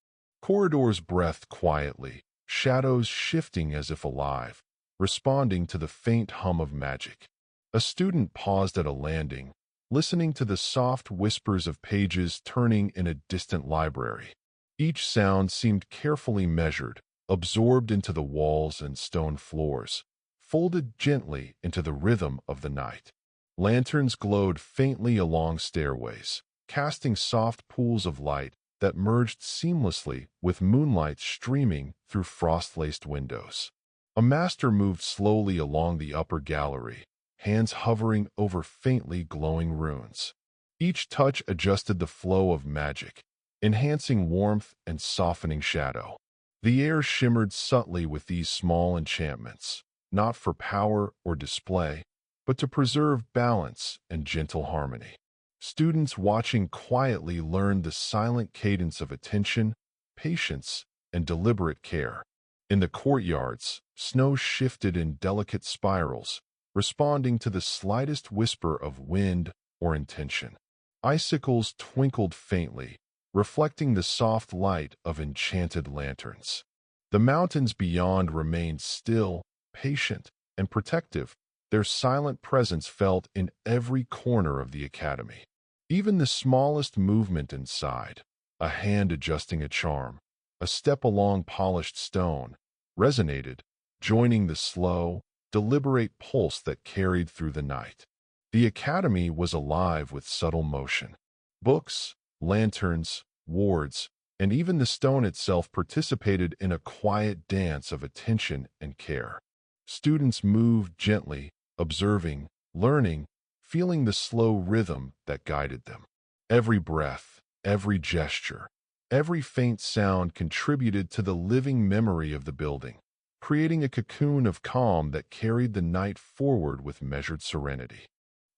Corridors breathed quietly, shadows shifting as if alive, responding to the faint hum of magic. A student paused at a landing, listening to the soft whispers of pages turning in a distant library. Each sound seemed carefully measured, absorbed into the walls and stone floors, folded gently into the rhythm of the night. Lanterns glowed faintly along stairways, casting soft pools of light that merged seamlessly with moonlight streaming through frost-laced windows. A master moved slowly along the upper gallery, hands hovering over faintly glowing runes. Each touch adjusted the flow of magic, enhancing warmth and softening shadow. The air shimmered subtly with these small enchantments, not for power or display, but to preserve balance and gentle harmony. Students watching quietly learned the silent cadence of attention, patience, and deliberate care. In the courtyards, snow shifted in delicate spirals, responding to the slightest whisper of wind or intention. Icicles twinkled faintly, reflecting the soft light of enchanted lanterns. The mountains beyond remained still, patient, and protective, their silent presence felt in every corner of the academy. Even the smallest movement inside, a hand adjusting a charm, a step along polished stone, resonated, joining the slow, deliberate pulse that carried through the night. The academy was alive with subtle motion. Books, lanterns, wards, and even the stone itself participated in a quiet dance of attention and care. Students moved gently, observing, learning, feeling the slow rhythm that guided them. Every breath, every gesture, every faint sound contributed to the living memory of the building, creating a cocoon of calm that carried the night forward with measured serenity.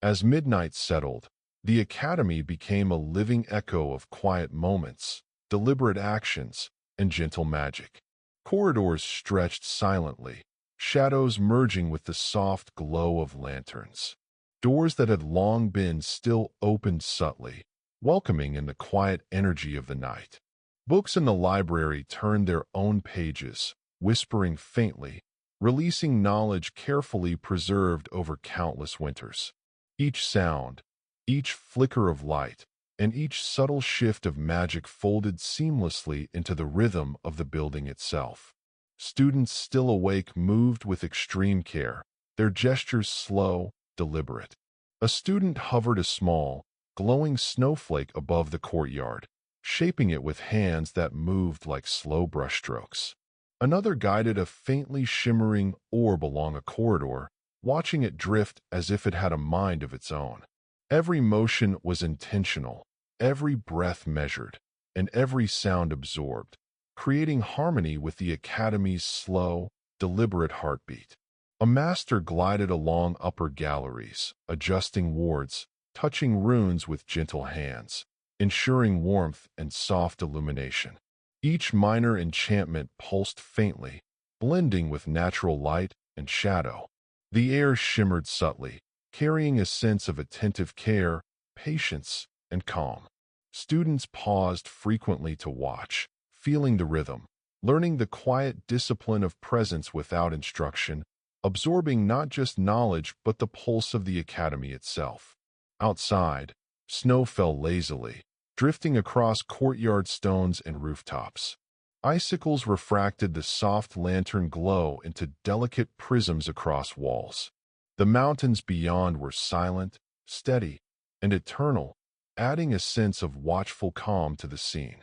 As midnight settled, the academy became a living echo of quiet moments, deliberate actions, and gentle magic. Corridors stretched silently, shadows merging with the soft glow of lanterns. Doors that had long been still opened subtly, welcoming in the quiet energy of the night. Books in the library turned their own pages, whispering faintly, releasing knowledge carefully preserved over countless winters. Each sound, each flicker of light, and each subtle shift of magic folded seamlessly into the rhythm of the building itself. Students still awake moved with extreme care, their gestures slow, deliberate. A student hovered a small, glowing snowflake above the courtyard, shaping it with hands that moved like slow brushstrokes. Another guided a faintly shimmering orb along a corridor, watching it drift as if it had a mind of its own. Every motion was intentional, every breath measured, and every sound absorbed, creating harmony with the academy's slow, deliberate heartbeat. A master glided along upper galleries, adjusting wards, touching runes with gentle hands, ensuring warmth and soft illumination. Each minor enchantment pulsed faintly, blending with natural light and shadow. The air shimmered subtly, carrying a sense of attentive care, patience, and calm. Students paused frequently to watch, feeling the rhythm, learning the quiet discipline of presence without instruction, absorbing not just knowledge but the pulse of the academy itself. Outside, snow fell lazily, drifting across courtyard stones and rooftops. Icicles refracted the soft lantern glow into delicate prisms across walls. The mountains beyond were silent, steady, and eternal, adding a sense of watchful calm to the scene.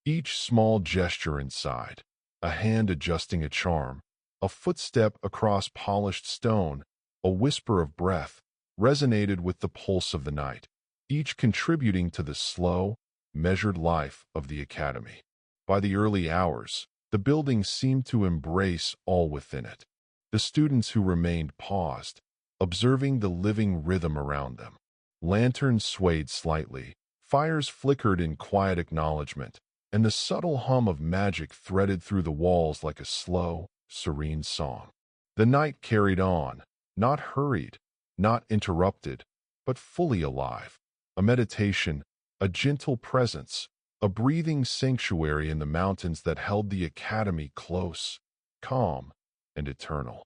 Each small gesture inside, a hand adjusting a charm, a footstep across polished stone, a whisper of breath, resonated with the pulse of the night, each contributing to the slow, measured life of the academy. By the early hours, the building seemed to embrace all within it. The students who remained paused, observing the living rhythm around them. Lanterns swayed slightly, fires flickered in quiet acknowledgement, and the subtle hum of magic threaded through the walls like a slow, serene song. The night carried on, not hurried, not interrupted, but fully alive. A meditation, a gentle presence, a breathing sanctuary in the mountains that held the academy close, calm, and eternal.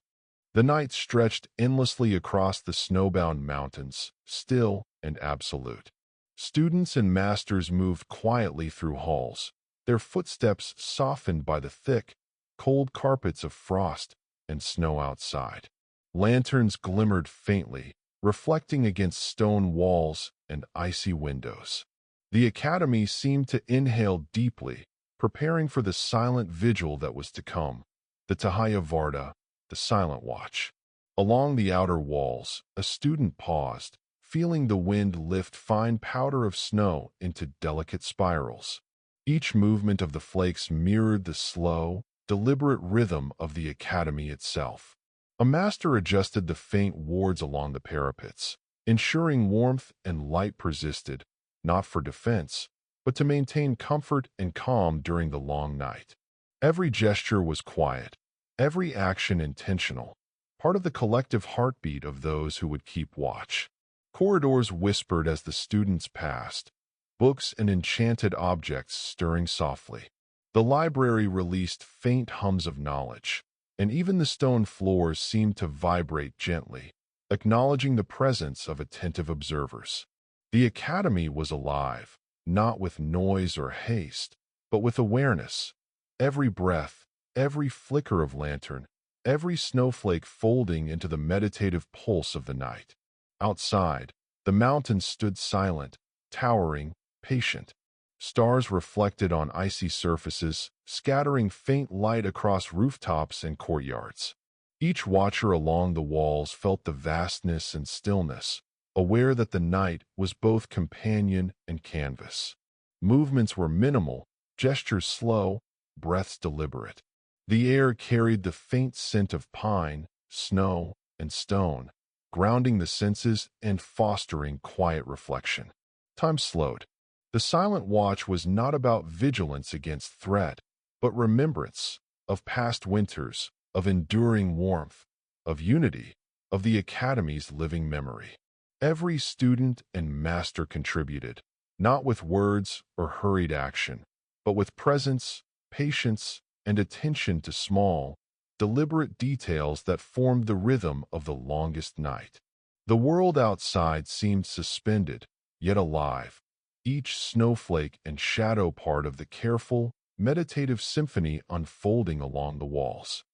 The night stretched endlessly across the snowbound mountains, still and absolute. Students and masters moved quietly through halls, their footsteps softened by the thick, cold carpets of frost and snow outside. Lanterns glimmered faintly, reflecting against stone walls and icy windows. The academy seemed to inhale deeply, preparing for the silent vigil that was to come, the Tahaya Varda, the silent watch. Along the outer walls, a student paused, feeling the wind lift fine powder of snow into delicate spirals. Each movement of the flakes mirrored the slow, deliberate rhythm of the academy itself. A master adjusted the faint wards along the parapets, ensuring warmth and light persisted, not for defense, but to maintain comfort and calm during the long night. Every gesture was quiet, every action intentional, part of the collective heartbeat of those who would keep watch. Corridors whispered as the students passed, books and enchanted objects stirring softly. The library released faint hums of knowledge, and even the stone floors seemed to vibrate gently, acknowledging the presence of attentive observers. The academy was alive, not with noise or haste, but with awareness. Every breath, every flicker of lantern, every snowflake folding into the meditative pulse of the night. Outside, the mountains stood silent, towering, patient. Stars reflected on icy surfaces, scattering faint light across rooftops and courtyards. Each watcher along the walls felt the vastness and stillness, aware that the night was both companion and canvas. Movements were minimal, gestures slow, breaths deliberate. The air carried the faint scent of pine, snow, and stone, grounding the senses and fostering quiet reflection. Time slowed. The silent watch was not about vigilance against threat, but remembrance of past winters, of enduring warmth, of unity, of the academy's living memory. Every student and master contributed, not with words or hurried action, but with presence, patience, and attention to small, deliberate details that formed the rhythm of the longest night. The world outside seemed suspended, yet alive, each snowflake and shadow part of the careful, meditative symphony unfolding along the walls.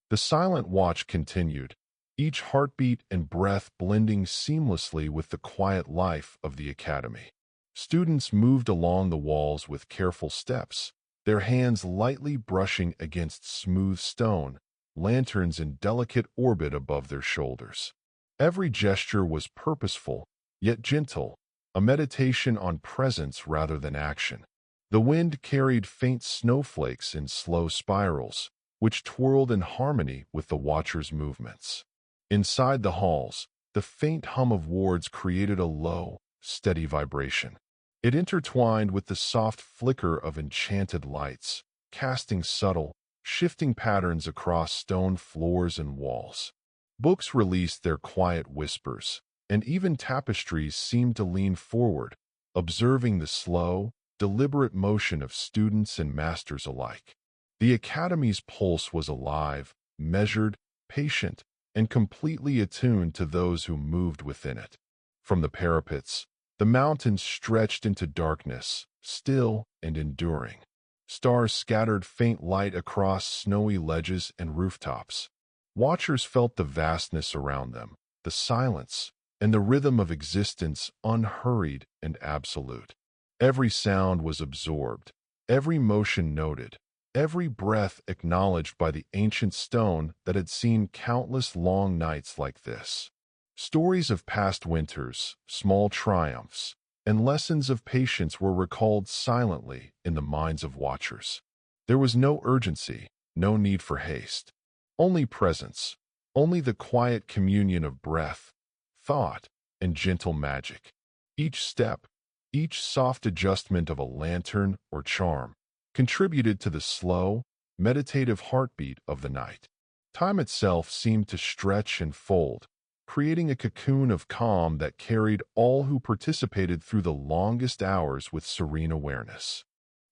The silent watch continued, each heartbeat and breath blending seamlessly with the quiet life of the academy. Students moved along the walls with careful steps, their hands lightly brushing against smooth stone, lanterns in delicate orbit above their shoulders. Every gesture was purposeful, yet gentle, a meditation on presence rather than action. The wind carried faint snowflakes in slow spirals, which twirled in harmony with the watchers' movements. Inside the halls, the faint hum of wards created a low, steady vibration. It intertwined with the soft flicker of enchanted lights, casting subtle, shifting patterns across stone floors and walls. Books released their quiet whispers, and even tapestries seemed to lean forward, observing the slow, deliberate motion of students and masters alike. The academy's pulse was alive, measured, patient, and completely attuned to those who moved within it. From the parapets, the mountains stretched into darkness, still and enduring. Stars scattered faint light across snowy ledges and rooftops. Watchers felt the vastness around them, the silence, and the rhythm of existence unhurried and absolute. Every sound was absorbed, every motion noted, every breath acknowledged by the ancient stone that had seen countless long nights like this. Stories of past winters, small triumphs, and lessons of patience were recalled silently in the minds of watchers. There was no urgency, no need for haste. Only presence, only the quiet communion of breath, thought, and gentle magic. Each step, each soft adjustment of a lantern or charm, contributed to the slow, meditative heartbeat of the night. Time itself seemed to stretch and fold, creating a cocoon of calm that carried all who participated through the longest hours with serene awareness.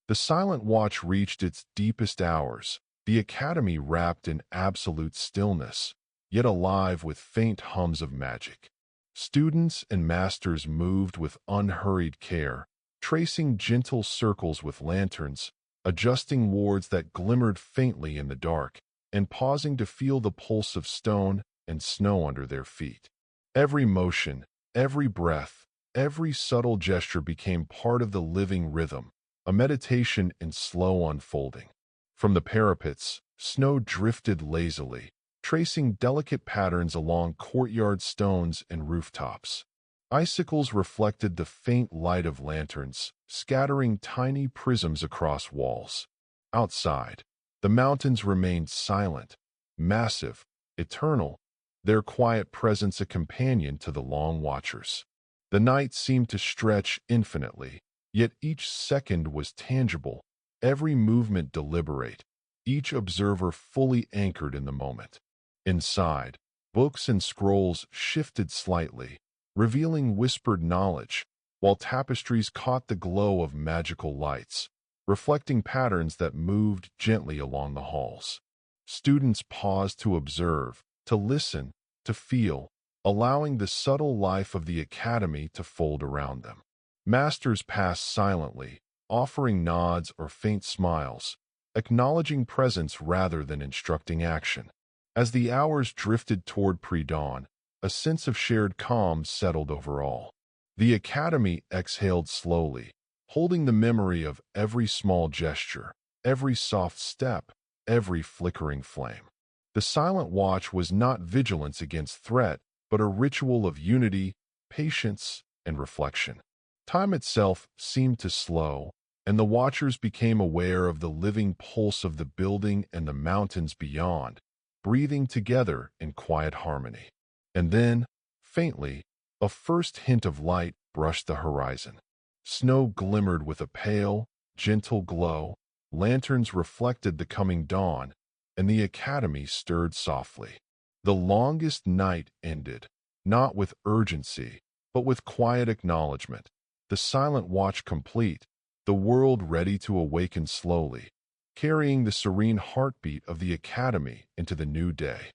The silent watch reached its deepest hours, the academy wrapped in absolute stillness, yet alive with faint hums of magic. Students and masters moved with unhurried care, tracing gentle circles with lanterns, adjusting wards that glimmered faintly in the dark, and pausing to feel the pulse of stone and snow under their feet. Every motion, every breath, every subtle gesture became part of the living rhythm, a meditation in slow unfolding. From the parapets, snow drifted lazily, tracing delicate patterns along courtyard stones and rooftops. Icicles reflected the faint light of lanterns, scattering tiny prisms across walls. Outside, the mountains remained silent, massive, eternal, their quiet presence a companion to the long watchers. The night seemed to stretch infinitely, yet each second was tangible, every movement deliberate, each observer fully anchored in the moment. Inside, books and scrolls shifted slightly, revealing whispered knowledge, while tapestries caught the glow of magical lights, reflecting patterns that moved gently along the halls. Students paused to observe, to listen, to feel, allowing the subtle life of the academy to fold around them. Masters passed silently, offering nods or faint smiles, acknowledging presence rather than instructing action. As the hours drifted toward pre-dawn, a sense of shared calm settled over all. The academy exhaled slowly, holding the memory of every small gesture, every soft step, every flickering flame. The silent watch was not vigilance against threat, but a ritual of unity, patience, and reflection. Time itself seemed to slow, and the watchers became aware of the living pulse of the building and the mountains beyond, breathing together in quiet harmony. And then, faintly, a first hint of light brushed the horizon. Snow glimmered with a pale, gentle glow, lanterns reflected the coming dawn, and the academy stirred softly. The longest night ended, not with urgency, but with quiet acknowledgement. The silent watch complete, the world ready to awaken slowly, carrying the serene heartbeat of the academy into the new day.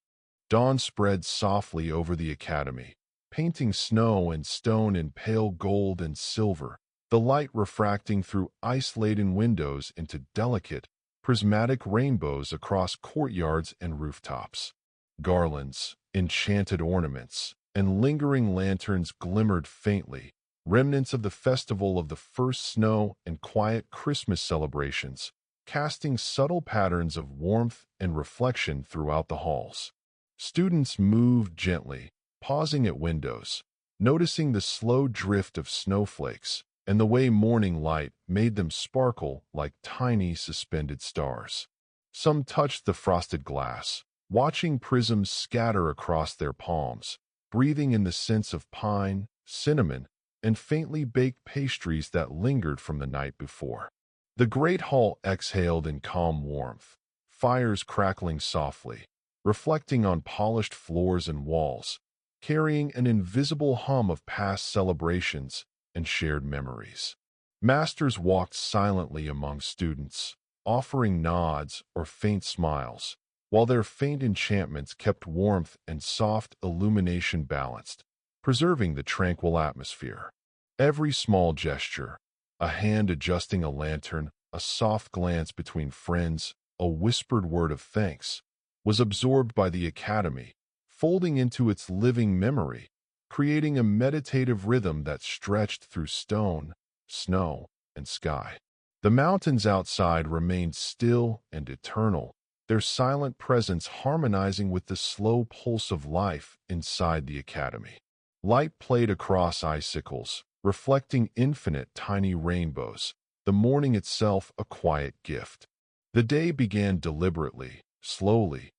Dawn spread softly over the academy, painting snow and stone in pale gold and silver, the light refracting through ice-laden windows into delicate, prismatic rainbows across courtyards and rooftops. Garlands, enchanted ornaments, and lingering lanterns glimmered faintly, remnants of the festival of the first snow and quiet Christmas celebrations, casting subtle patterns of warmth and reflection throughout the halls. Students moved gently, pausing at windows, noticing the slow drift of snowflakes and the way morning light made them sparkle like tiny suspended stars. Some touched the frosted glass, watching prisms scatter across their palms, breathing in the scents of pine, cinnamon, and faintly baked pastries that lingered from the night before. The great hall exhaled in calm warmth, fires crackling softly, reflecting on polished floors and walls, carrying an invisible hum of past celebrations and shared memories. Masters walked silently among students, offering nods or faint smiles, while their faint enchantments kept warmth and soft illumination balanced, preserving the tranquil atmosphere. Every small gesture, a hand adjusting a lantern, a soft glance between friends, a whispered word of thanks, was absorbed by the academy, folding into its living memory, creating a meditative rhythm that stretched through stone, snow, and sky. The mountains outside remained still and eternal, their silent presence harmonizing with the slow pulse of life inside the academy. Light played across icicles, reflecting infinite tiny rainbows, the morning itself a quiet gift. The day began deliberately, slowly,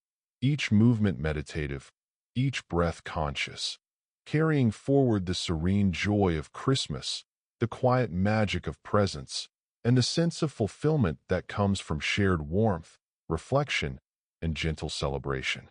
each movement meditative, each breath conscious, carrying forward the serene joy of Christmas, the quiet magic of presence, and the sense of fulfillment that comes from shared warmth, reflection, and gentle celebration.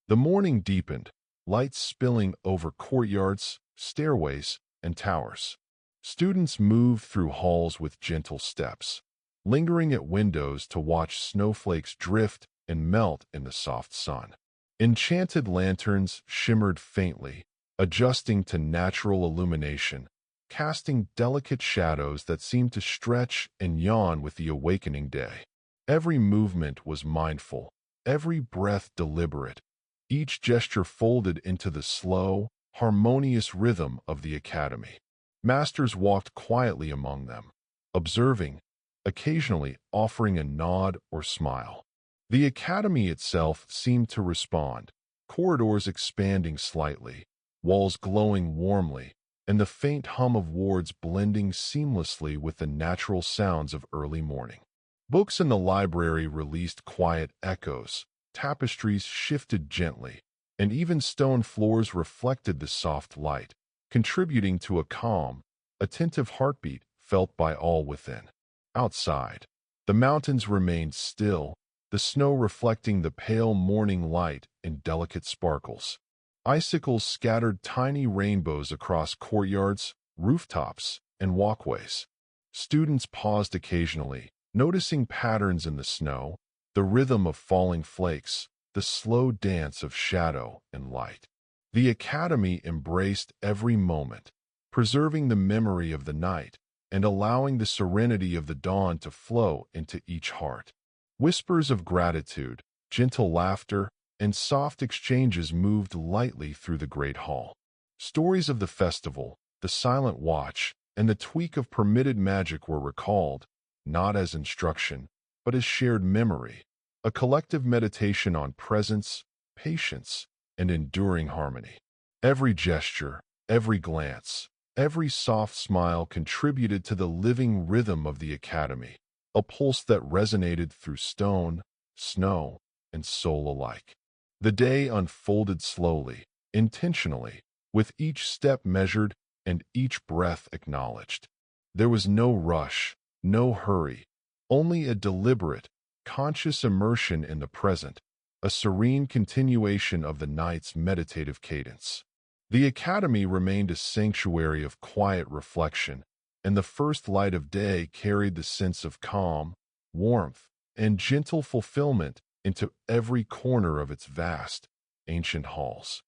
The morning deepened, lights spilling over courtyards, stairways, and towers. Students moved through halls with gentle steps, lingering at windows to watch snowflakes drift and melt in the soft sun. Enchanted lanterns shimmered faintly, adjusting to natural illumination, casting delicate shadows that seemed to stretch and yawn with the awakening day. Every movement was mindful, every breath deliberate, each gesture folded into the slow, harmonious rhythm of the academy. Masters walked quietly among them, observing, occasionally offering a nod or smile. The academy itself seemed to respond, corridors expanding slightly, walls glowing warmly, and the faint hum of wards blending seamlessly with the natural sounds of early morning. Books in the library released quiet echoes, tapestries shifted gently, and even stone floors reflected the soft light, contributing to a calm, attentive heartbeat felt by all within. Outside, the mountains remained still, the snow reflecting the pale morning light in delicate sparkles. Icicles scattered tiny rainbows across courtyards, rooftops, and walkways. Students paused occasionally, noticing patterns in the snow, the rhythm of falling flakes, the slow dance of shadow and light. The academy embraced every moment, preserving the memory of the night and allowing the serenity of the dawn to flow into each heart. Whispers of gratitude, gentle laughter, and soft exchanges moved lightly through the great hall. Stories of the festival, the silent watch, and the tweak of permitted magic were recalled, not as instruction, but as shared memory, a collective meditation on presence, patience, and enduring harmony. Every gesture, every glance, every soft smile contributed to the living rhythm of the academy, a pulse that resonated through stone, snow, and soul alike. The day unfolded slowly, intentionally, with each step measured and each breath acknowledged. There was no rush, no hurry, only a deliberate, conscious immersion in the present, a serene continuation of the night's meditative cadence. The academy remained a sanctuary of quiet reflection, and the first light of day carried the sense of calm, warmth, and gentle fulfillment into every corner of its vast, ancient halls.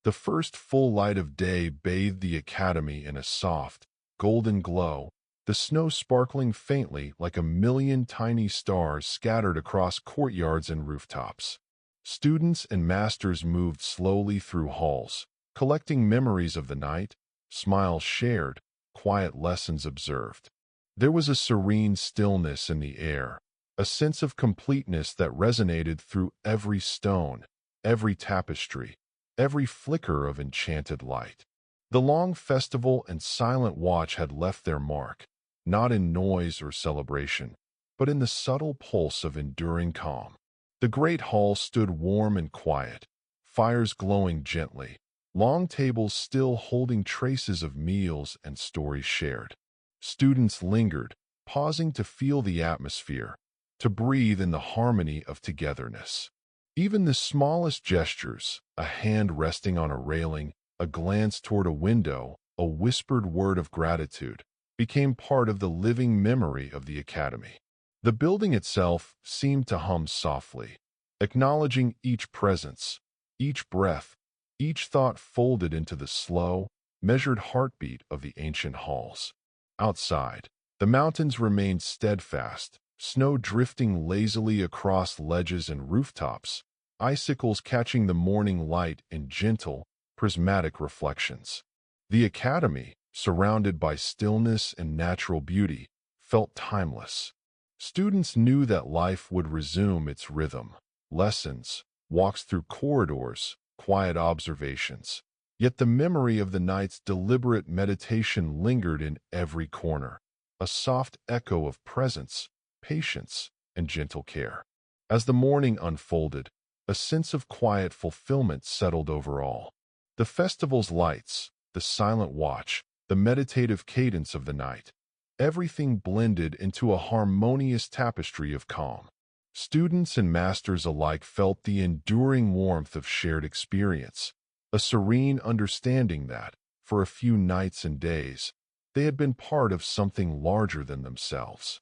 The first full light of day bathed the academy in a soft, golden glow, the snow sparkling faintly like a million tiny stars scattered across courtyards and rooftops. Students and masters moved slowly through halls, collecting memories of the night, smiles shared, quiet lessons observed. There was a serene stillness in the air, a sense of completeness that resonated through every stone, every tapestry, every flicker of enchanted light. The long festival and silent watch had left their mark, not in noise or celebration, but in the subtle pulse of enduring calm. The great hall stood warm and quiet, fires glowing gently, long tables still holding traces of meals and stories shared. Students lingered, pausing to feel the atmosphere, to breathe in the harmony of togetherness. Even the smallest gestures, a hand resting on a railing, a glance toward a window, a whispered word of gratitude, became part of the living memory of the academy. The building itself seemed to hum softly, acknowledging each presence, each breath, each thought folded into the slow, measured heartbeat of the ancient halls. Outside, the mountains remained steadfast, snow drifting lazily across ledges and rooftops, icicles catching the morning light in gentle, prismatic reflections. The academy, surrounded by stillness and natural beauty, felt timeless. Students knew that life would resume its rhythm, lessons, walks through corridors, quiet observations. Yet the memory of the night's deliberate meditation lingered in every corner, a soft echo of presence, patience, and gentle care. As the morning unfolded, a sense of quiet fulfillment settled over all. The festival's lights, the silent watch, the meditative cadence of the night, everything blended into a harmonious tapestry of calm. Students and masters alike felt the enduring warmth of shared experience, a serene understanding that, for a few nights and days, they had been part of something larger than themselves.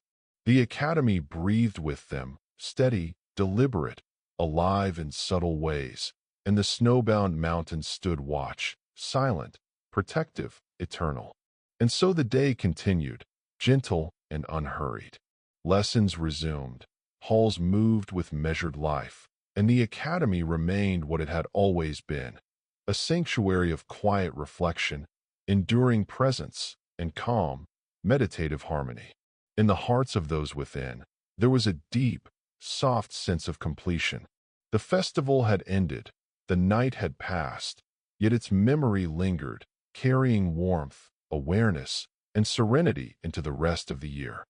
The academy breathed with them, steady, deliberate, alive in subtle ways, and the snowbound mountains stood watch, silent, protective, eternal. And so the day continued, gentle and unhurried. Lessons resumed, halls moved with measured life, and the academy remained what it had always been, a sanctuary of quiet reflection, enduring presence, and calm, meditative harmony. In the hearts of those within, there was a deep, soft sense of completion. The festival had ended, the night had passed, yet its memory lingered, carrying warmth, awareness, and serenity into the rest of the year.